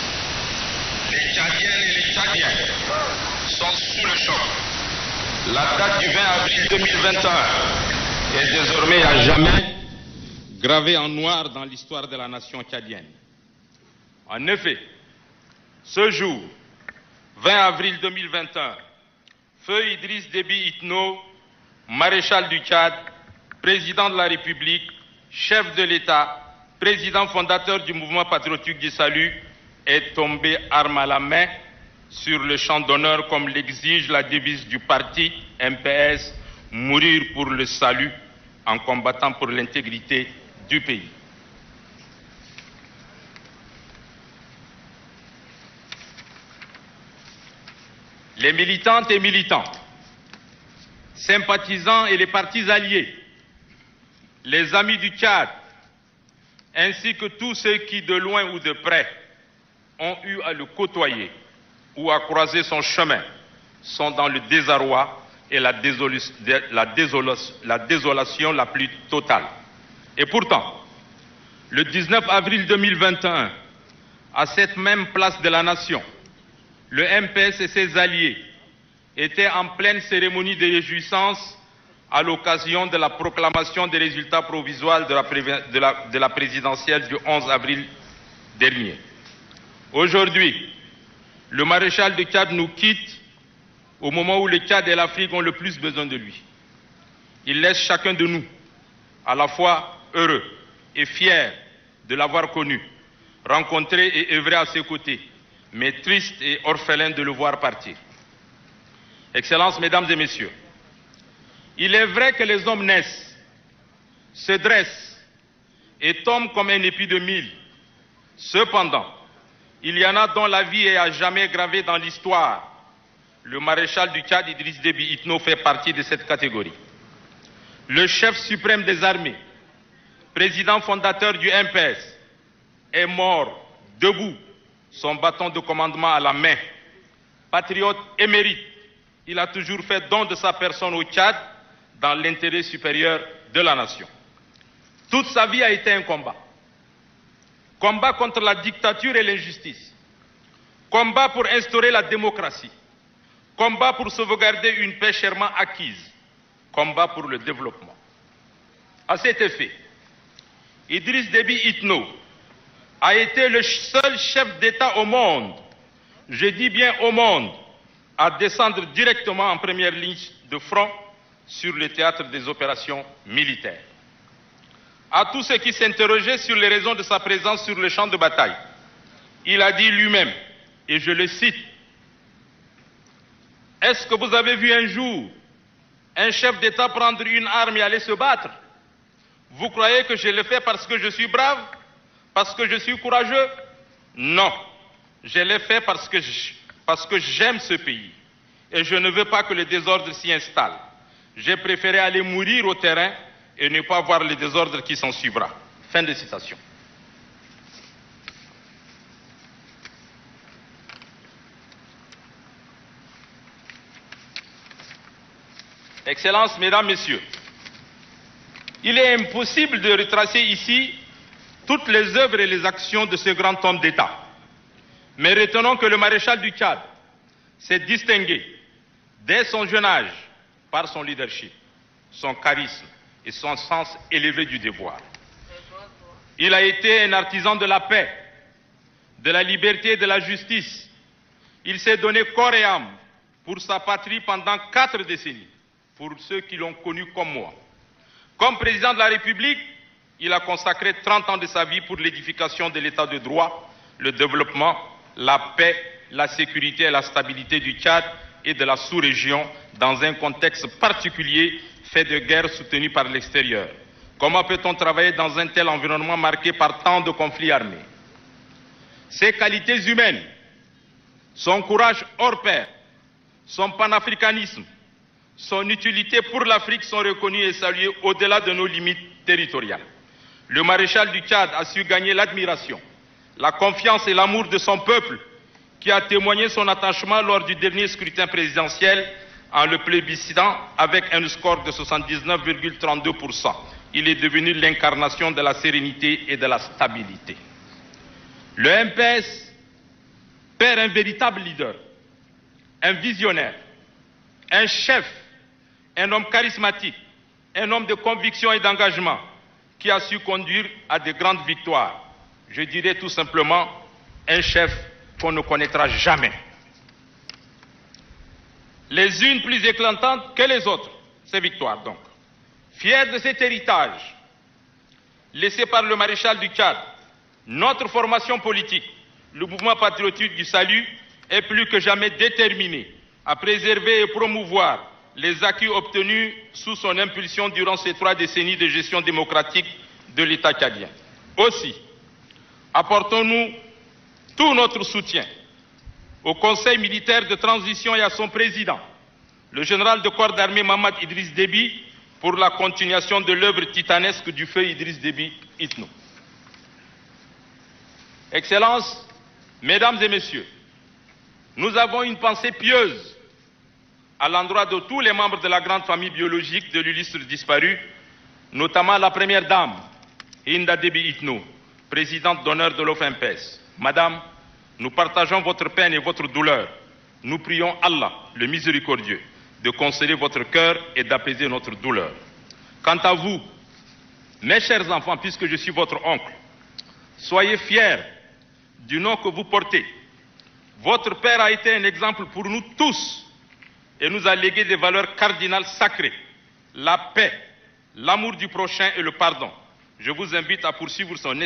Speaker 2: Les Tchadiennes et les Tchadiens sont sous le choc. La date du 20 avril 2021 est désormais à jamais gravée en noir dans l'histoire de la nation tchadienne. En effet, ce jour, 20 avril 2021, feu Idriss Déby Itno, maréchal du Tchad, président de la République, chef de l'État, président fondateur du mouvement patriotique du Salut, est tombé arme à la main sur le champ d'honneur comme l'exige la devise du parti MPS, mourir pour le salut en combattant pour l'intégrité du pays. Les militantes et militants, sympathisants et les partis alliés, les amis du Tchad, ainsi que tous ceux qui, de loin ou de près, ont eu à le côtoyer ou à croiser son chemin, sont dans le désarroi et la désolation la plus totale. Et pourtant, le 19 avril 2021, à cette même place de la nation, le MPS et ses alliés étaient en pleine cérémonie de réjouissance à l'occasion de la proclamation des résultats provisoires de la présidentielle du 11 avril dernier. Aujourd'hui, le maréchal de Tchad nous quitte au moment où le Tchad et l'Afrique ont le plus besoin de lui. Il laisse chacun de nous à la fois heureux et fiers de l'avoir connu, rencontré et œuvré à ses côtés, mais triste et orphelin de le voir partir. Excellences, Mesdames et Messieurs, il est vrai que les hommes naissent, se dressent et tombent comme un épi de mil. Cependant, il y en a dont la vie est à jamais gravée dans l'histoire. Le maréchal du Tchad, Idriss Déby Itno, fait partie de cette catégorie. Le chef suprême des armées, président fondateur du MPS, est mort debout, son bâton de commandement à la main. Patriote émérite, il a toujours fait don de sa personne au Tchad dans l'intérêt supérieur de la nation. Toute sa vie a été un combat. Combat contre la dictature et l'injustice. Combat pour instaurer la démocratie. Combat pour sauvegarder une paix chèrement acquise. Combat pour le développement. À cet effet, Idriss Déby Itno a été le seul chef d'État au monde, je dis bien au monde, à descendre directement en première ligne de front sur le théâtre des opérations militaires. À tous ceux qui s'interrogeaient sur les raisons de sa présence sur le champ de bataille, il a dit lui-même, et je le cite, « Est-ce que vous avez vu un jour un chef d'État prendre une arme et aller se battre? Vous croyez que je le fais parce que je suis brave? Parce que je suis courageux? Non, je l'ai fait parce que j'aime ce pays et je ne veux pas que le désordre s'y installe. J'ai préféré aller mourir au terrain et ne pas voir le désordre qui s'en suivra. » Fin de citation. Excellences, Mesdames, Messieurs, il est impossible de retracer ici toutes les œuvres et les actions de ce grand homme d'État. Mais retenons que le maréchal du Tchad s'est distingué dès son jeune âge par son leadership, son charisme et son sens élevé du devoir. Il a été un artisan de la paix, de la liberté et de la justice. Il s'est donné corps et âme pour sa patrie pendant 4 décennies, pour ceux qui l'ont connu comme moi. Comme président de la République, il a consacré 30 ans de sa vie pour l'édification de l'état de droit, le développement, la paix, la sécurité et la stabilité du Tchad et de la sous-région dans un contexte particulier fait de guerres soutenues par l'extérieur. Comment peut-on travailler dans un tel environnement marqué par tant de conflits armés? Ses qualités humaines, son courage hors pair, son panafricanisme, son utilité pour l'Afrique sont reconnus et salués au-delà de nos limites territoriales. Le maréchal du Tchad a su gagner l'admiration, la confiance et l'amour de son peuple, qui a témoigné son attachement lors du dernier scrutin présidentiel en le plébiscitant avec un score de 79,32%. Il est devenu l'incarnation de la sérénité et de la stabilité. Le MPS perd un véritable leader, un visionnaire, un chef, un homme charismatique, un homme de conviction et d'engagement qui a su conduire à de grandes victoires. Je dirais tout simplement un chef qu'on ne connaîtra jamais. Les unes plus éclatantes que les autres, ces victoires donc. Fiers de cet héritage laissé par le maréchal du Tchad, notre formation politique, le mouvement patriotique du salut, est plus que jamais déterminé à préserver et promouvoir les acquis obtenus sous son impulsion durant ces 3 décennies de gestion démocratique de l'État tchadien. Aussi, apportons-nous tout notre soutien au Conseil militaire de transition et à son président, le général de corps d'armée Mamad Idriss Déby, pour la continuation de l'œuvre titanesque du feu Idriss Déby Itno. Excellences, Mesdames et Messieurs, nous avons une pensée pieuse à l'endroit de tous les membres de la grande famille biologique de l'illustre disparu, notamment la première dame, Hinda Déby Itno, présidente d'honneur de l'OFMPS. Madame, nous partageons votre peine et votre douleur. Nous prions Allah, le miséricordieux, de consoler votre cœur et d'apaiser notre douleur. Quant à vous, mes chers enfants, puisque je suis votre oncle, soyez fiers du nom que vous portez. Votre père a été un exemple pour nous tous et nous a légué des valeurs cardinales sacrées, la paix, l'amour du prochain et le pardon. Je vous invite à poursuivre son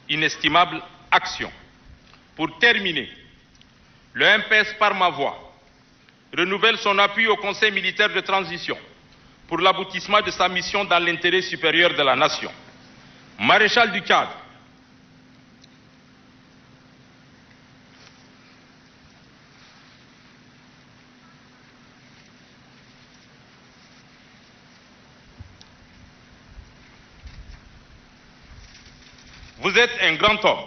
Speaker 2: inestimable action. Pour terminer, le MPS, par ma voix, renouvelle son appui au Conseil militaire de transition pour l'aboutissement de sa mission dans l'intérêt supérieur de la nation. Maréchal du Tchad, Vous êtes un grand homme.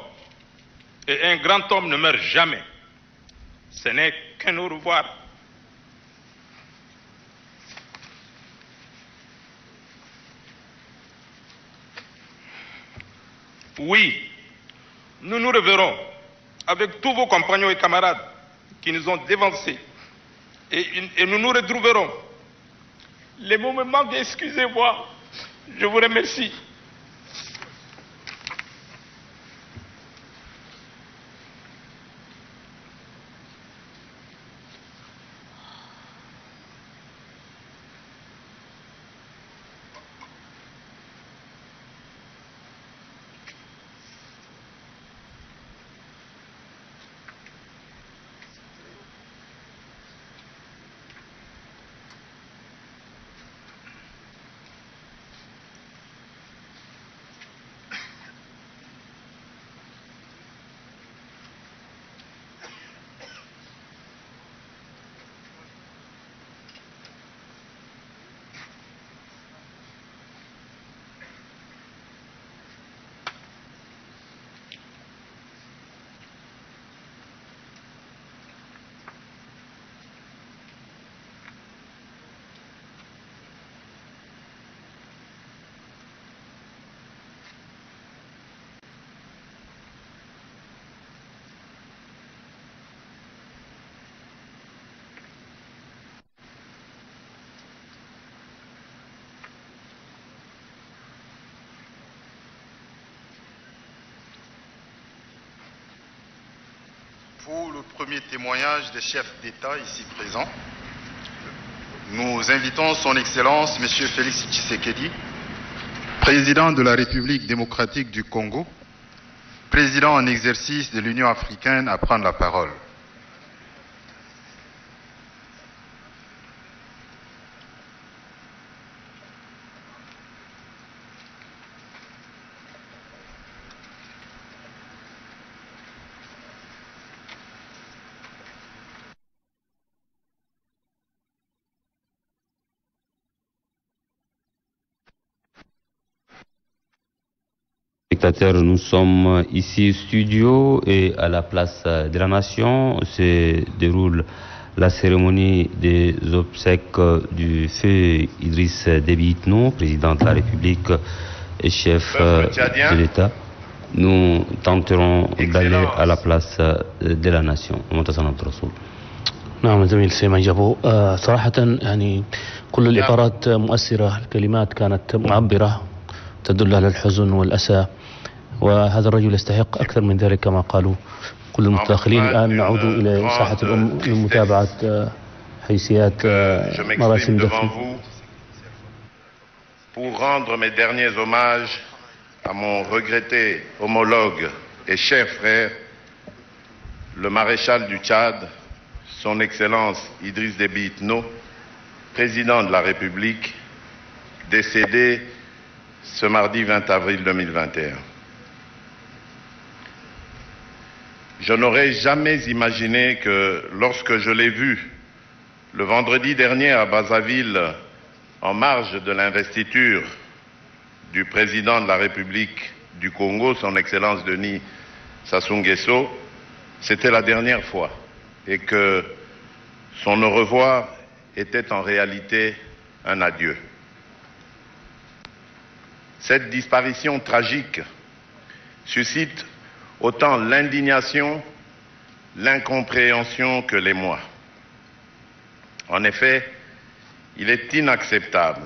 Speaker 2: Et un grand homme ne meurt jamais. Ce n'est qu'un au revoir. Oui, nous nous reverrons avec tous vos compagnons et camarades qui nous ont dévancés. Et nous nous retrouverons. Les mots me manquent, excusez-moi. Je vous remercie.
Speaker 1: Pour le premier témoignage des chefs d'État ici présents, nous invitons son Excellence, M. Félix Tshisekedi, président de la République démocratique du Congo, président en exercice de l'Union africaine, à prendre la parole.
Speaker 7: Nous sommes ici au studio et à la place de la Nation se déroule la cérémonie des obsèques du feu Idriss Déby Itno, président de la République et chef de l'État. Nous tenterons d'aller à la place de la Nation.
Speaker 8: نعم زميل سيما جابو صراحة يعني كل العبارات مؤثرة، الكلمات كانت معبرة تدل على الحزن والأسى، وهذا الرجل يستحق أكثر من ذلك كما قالوا كل المتداخلين. الآن نعود إلى ساحة لمتابعة حيثيات مراسم دفن.
Speaker 9: Pour rendre mes derniers hommages à mon regretté homologue et cher frère, le maréchal du Tchad, son Excellence Idriss Déby Itno, président de la République, décédé ce mardi 20 avril 2021. Je n'aurais jamais imaginé que lorsque je l'ai vu le vendredi dernier à Brazzaville, en marge de l'investiture du président de la République du Congo, son Excellence Denis Sassou Nguesso, c'était la dernière fois et que son au revoir était en réalité un adieu. Cette disparition tragique suscite autant l'indignation, l'incompréhension que l'émoi. En effet, il est inacceptable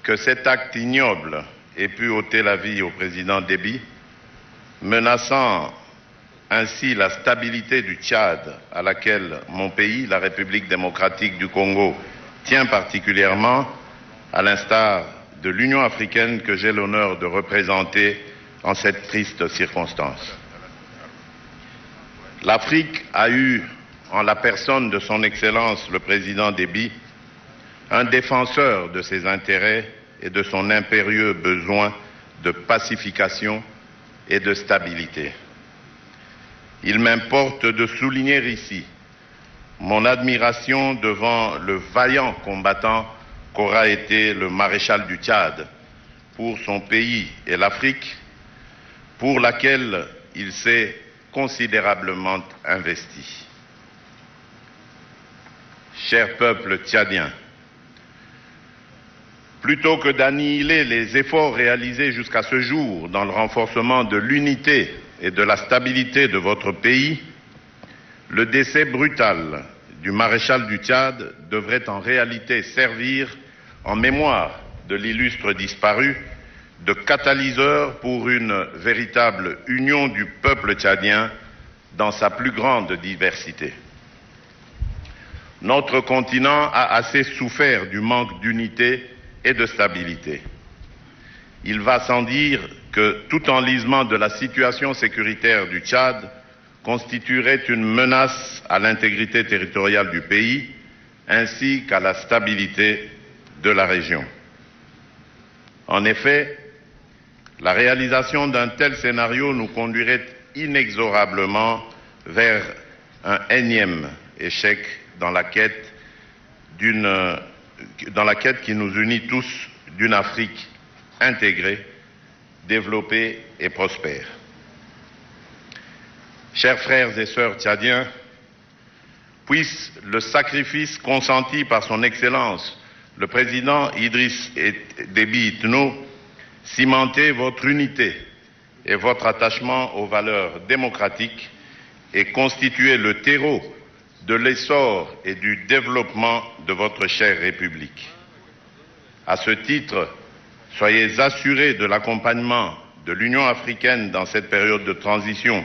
Speaker 9: que cet acte ignoble ait pu ôter la vie au président Déby, menaçant ainsi la stabilité du Tchad, à laquelle mon pays, la République démocratique du Congo, tient particulièrement, à l'instar de l'Union africaine que j'ai l'honneur de représenter en cette triste circonstance. L'Afrique a eu, en la personne de son Excellence le président Déby, un défenseur de ses intérêts et de son impérieux besoin de pacification et de stabilité. Il m'importe de souligner ici mon admiration devant le vaillant combattant qu'aura été le maréchal du Tchad pour son pays et l'Afrique, pour laquelle il s'est considérablement investi. Cher peuple tchadien, plutôt que d'annihiler les efforts réalisés jusqu'à ce jour dans le renforcement de l'unité et de la stabilité de votre pays, le décès brutal du maréchal du Tchad devrait en réalité servir, en mémoire de l'illustre disparu, de catalyseur pour une véritable union du peuple tchadien dans sa plus grande diversité. Notre continent a assez souffert du manque d'unité et de stabilité. Il va sans dire que tout enlisement de la situation sécuritaire du Tchad constituerait une menace à l'intégrité territoriale du pays ainsi qu'à la stabilité de la région. En effet, la réalisation d'un tel scénario nous conduirait inexorablement vers un énième échec dans la quête qui nous unit tous d'une Afrique intégrée, développée et prospère. Chers frères et sœurs tchadiens, puisse le sacrifice consenti par son Excellence, le président Idriss Déby Itno, cimenter votre unité et votre attachement aux valeurs démocratiques et constituer le terreau de l'essor et du développement de votre chère République. À ce titre, soyez assurés de l'accompagnement de l'Union africaine dans cette période de transition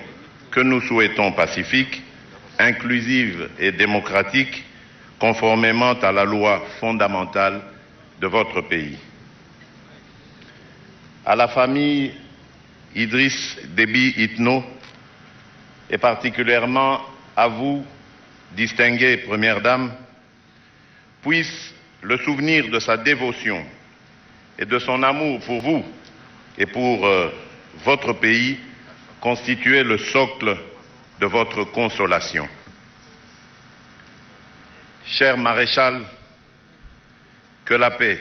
Speaker 9: que nous souhaitons pacifique, inclusive et démocratique, conformément à la loi fondamentale de votre pays. À la famille Idriss Déby Itno, et particulièrement à vous, distinguée Première Dame, puisse le souvenir de sa dévotion et de son amour pour vous et pour votre pays constituer le socle de votre consolation. Cher maréchal, que la paix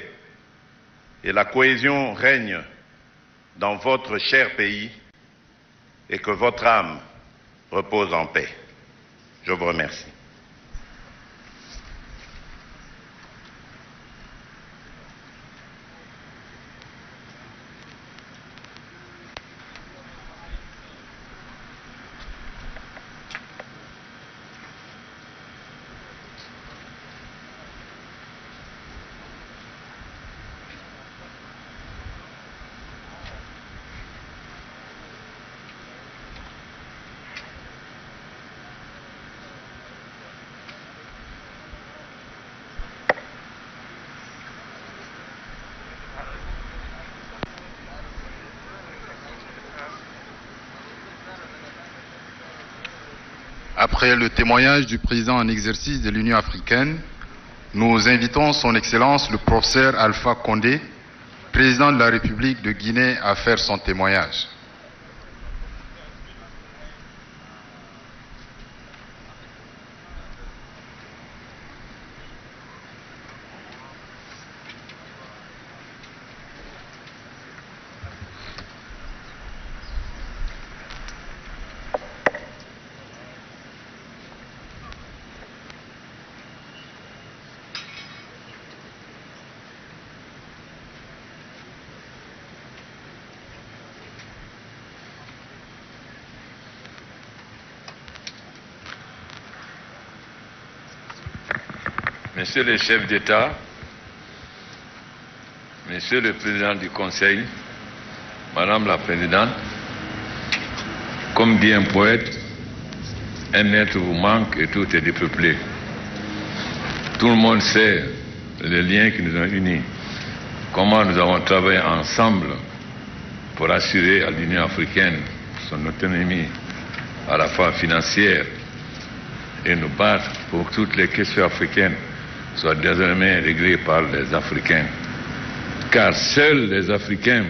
Speaker 9: et la cohésion règnent dans votre cher pays et que votre âme repose en paix. Je vous remercie.
Speaker 1: Après le témoignage du président en exercice de l'Union africaine, nous invitons son Excellence le professeur Alpha Condé, président de la République de Guinée, à faire son témoignage.
Speaker 10: Monsieur le chef d'État, Monsieur le Président du Conseil, Madame la Présidente, comme dit un poète, un être vous manque et tout est dépeuplé. Tout le monde sait les liens qui nous ont unis, comment nous avons travaillé ensemble pour assurer à l'Union africaine son autonomie à la fois financière et nous battre pour que toutes les questions africaines soient désormais réglées par les Africains. Car seuls les Africains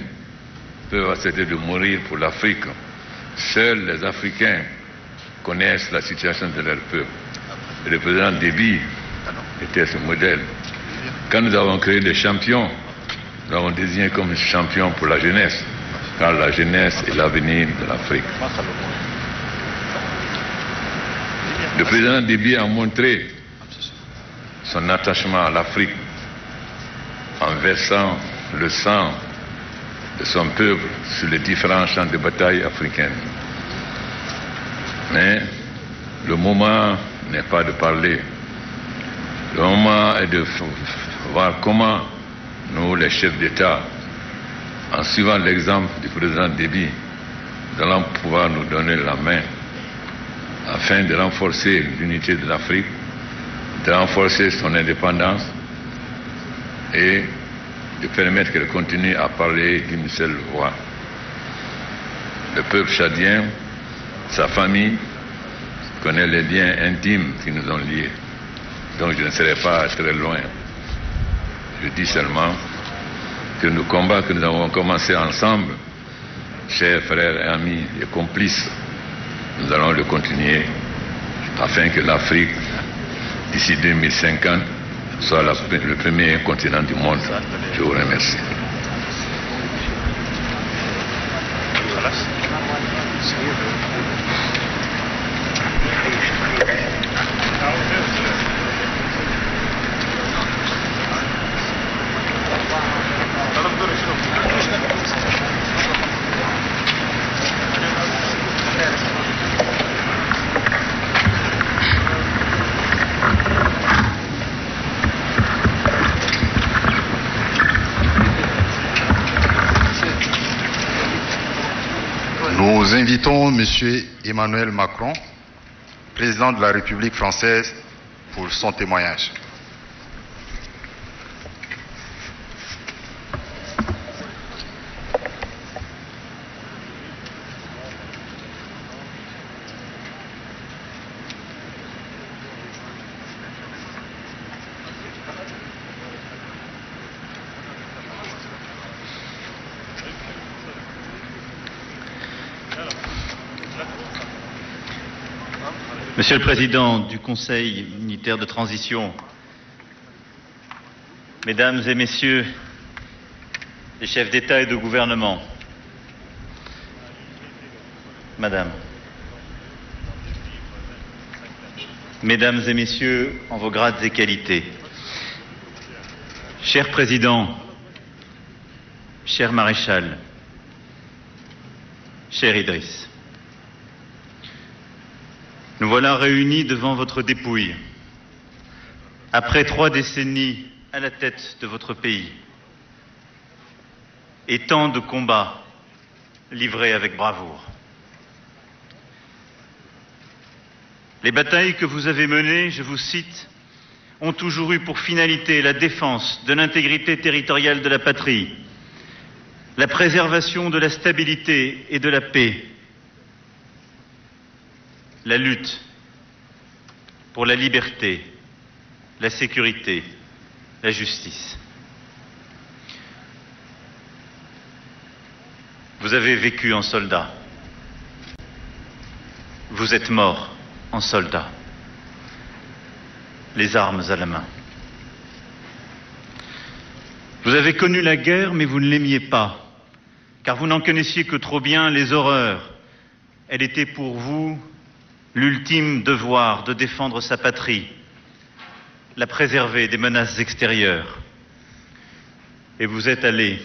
Speaker 10: peuvent accepter de mourir pour l'Afrique. Seuls les Africains connaissent la situation de leur peuple. Et le président Déby était ce modèle. Quand nous avons créé les champions, nous avons désigné comme champion pour la jeunesse. car la jeunesse est l'avenir de l'Afrique. Le président Déby a montré son attachement à l'Afrique en versant le sang de son peuple sur les différents champs de bataille africains. Mais le moment n'est pas de parler. Le moment est de voir comment nous, les chefs d'État, en suivant l'exemple du président Déby, nous allons pouvoir nous donner la main afin de renforcer l'unité de l'Afrique, de renforcer son indépendance et de permettre qu'elle continue à parler d'une seule voix. Le peuple tchadien, sa famille, connaît les liens intimes qui nous ont liés. Donc je ne serai pas très loin. Je dis seulement que nos combats que nous avons commencés ensemble, chers frères, amis et complices, nous allons le continuer afin que l'Afrique, d'ici 2050, soit le premier continent du monde. Je vous remercie.
Speaker 1: Nous invitons M. Emmanuel Macron, président de la République française, pour son témoignage.
Speaker 11: Monsieur le Président du Conseil unitaire de transition, Mesdames et Messieurs les chefs d'État et de gouvernement, Madame, Mesdames et Messieurs en vos grades et qualités, cher Président, cher Maréchal, cher Idriss, nous voilà réunis devant votre dépouille, après 3 décennies à la tête de votre pays, et tant de combats livrés avec bravoure. Les batailles que vous avez menées, je vous cite, ont toujours eu pour finalité la défense de l'intégrité territoriale de la patrie, la préservation de la stabilité et de la paix, la lutte pour la liberté, la sécurité, la justice. Vous avez vécu en soldat. Vous êtes mort en soldat, les armes à la main. Vous avez connu la guerre, mais vous ne l'aimiez pas, car vous n'en connaissiez que trop bien les horreurs. Elle était pour vous l'ultime devoir de défendre sa patrie, la préserver des menaces extérieures. Et vous êtes allé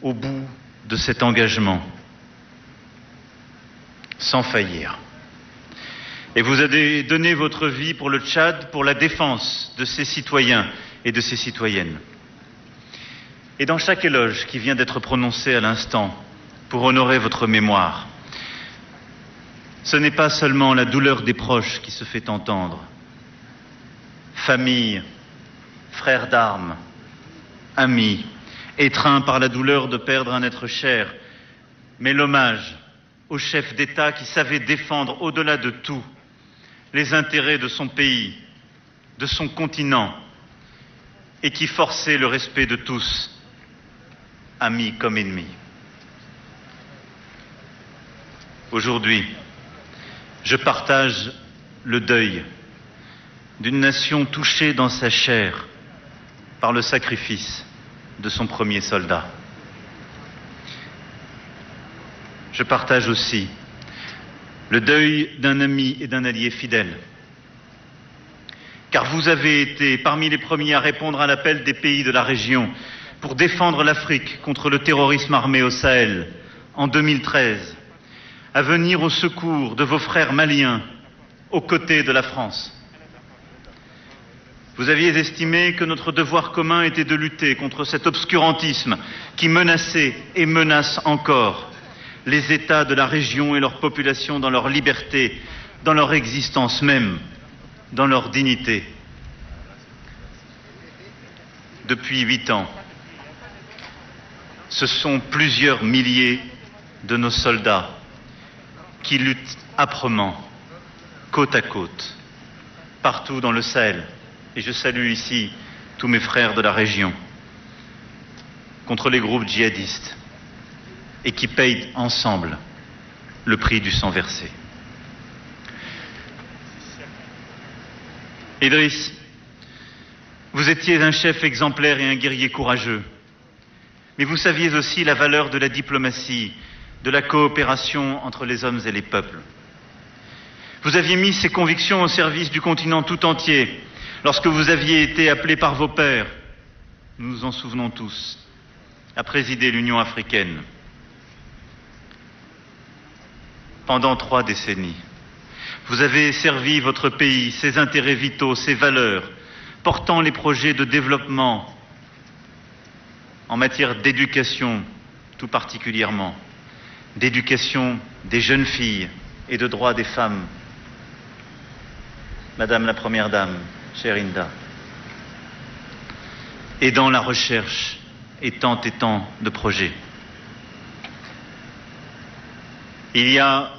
Speaker 11: au bout de cet engagement, sans faillir. Et vous avez donné votre vie pour le Tchad, pour la défense de ses citoyens et de ses citoyennes. Et dans chaque éloge qui vient d'être prononcé à l'instant, pour honorer votre mémoire, ce n'est pas seulement la douleur des proches qui se fait entendre. Famille, frères d'armes, amis, étreints par la douleur de perdre un être cher, mais l'hommage au chef d'État qui savait défendre au-delà de tout les intérêts de son pays, de son continent, et qui forçait le respect de tous, amis comme ennemis. Aujourd'hui, je partage le deuil d'une nation touchée dans sa chair par le sacrifice de son premier soldat. je partage aussi le deuil d'un ami et d'un allié fidèle. Car vous avez été parmi les premiers à répondre à l'appel des pays de la région pour défendre l'Afrique contre le terrorisme armé au Sahel en 2013, à venir au secours de vos frères maliens aux côtés de la France. Vous aviez estimé que notre devoir commun était de lutter contre cet obscurantisme qui menaçait et menace encore les États de la région et leurs populations dans leur liberté, dans leur existence même, dans leur dignité. Depuis 8 ans, ce sont plusieurs milliers de nos soldats qui luttent âprement, côte à côte, partout dans le Sahel. Et je salue ici tous mes frères de la région, contre les groupes djihadistes, et qui payent ensemble le prix du sang versé. Idriss, vous étiez un chef exemplaire et un guerrier courageux, mais vous saviez aussi la valeur de la diplomatie, de la coopération entre les hommes et les peuples. Vous aviez mis ces convictions au service du continent tout entier, lorsque vous aviez été appelé par vos pairs, nous nous en souvenons tous, à présider l'Union africaine. Pendant 3 décennies, vous avez servi votre pays, ses intérêts vitaux, ses valeurs, portant les projets de développement en matière d'éducation, tout particulièrement, d'éducation des jeunes filles et de droits des femmes. Madame la Première Dame, chère Hinda, et dans la recherche et tant de projets. Il y a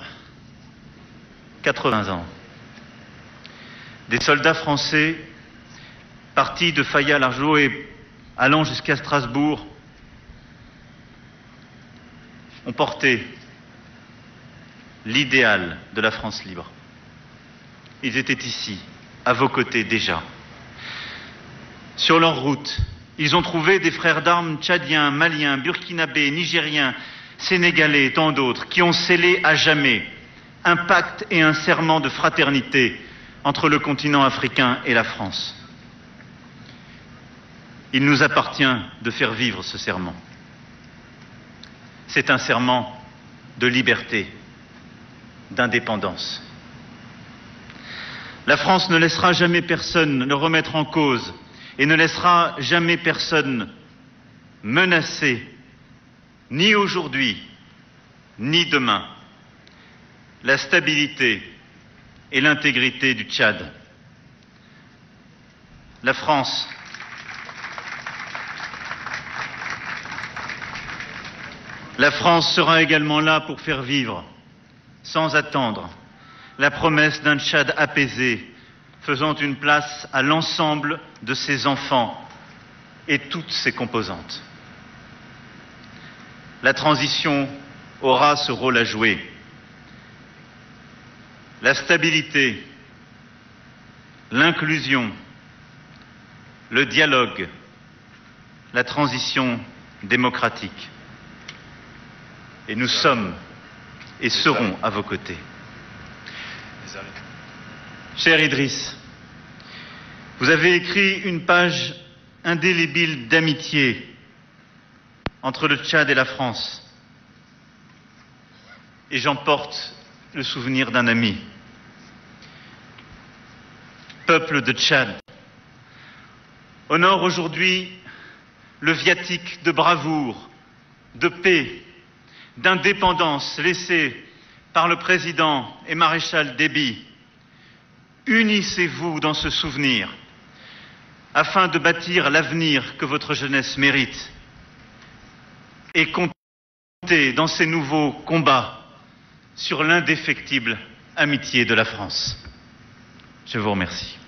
Speaker 11: 80 ans, des soldats français partis de Faya-Largeau et allant jusqu'à Strasbourg ont porté l'idéal de la France libre. Ils étaient ici, à vos côtés déjà. Sur leur route, ils ont trouvé des frères d'armes tchadiens, maliens, burkinabés, nigériens, sénégalais et tant d'autres qui ont scellé à jamais un pacte et un serment de fraternité entre le continent africain et la France. Il nous appartient de faire vivre ce serment. C'est un serment de liberté, d'indépendance. La France ne laissera jamais personne le remettre en cause et ne laissera jamais personne menacer, ni aujourd'hui, ni demain, la stabilité et l'intégrité du Tchad. La France sera également là pour faire vivre, sans attendre, la promesse d'un Tchad apaisé, faisant une place à l'ensemble de ses enfants et toutes ses composantes. La transition aura ce rôle à jouer. La stabilité, l'inclusion, le dialogue, la transition démocratique. Et nous sommes et serons à vos côtés. Cher Idriss, vous avez écrit une page indélébile d'amitié entre le Tchad et la France. Et j'en porte le souvenir d'un ami. Peuple de Tchad, honore aujourd'hui le viatique de bravoure, de paix, d'indépendance laissé par le président et maréchal Déby. Unissez-vous dans ce souvenir afin de bâtir l'avenir que votre jeunesse mérite et comptez dans ces nouveaux combats sur l'indéfectible amitié de la France. Je vous remercie.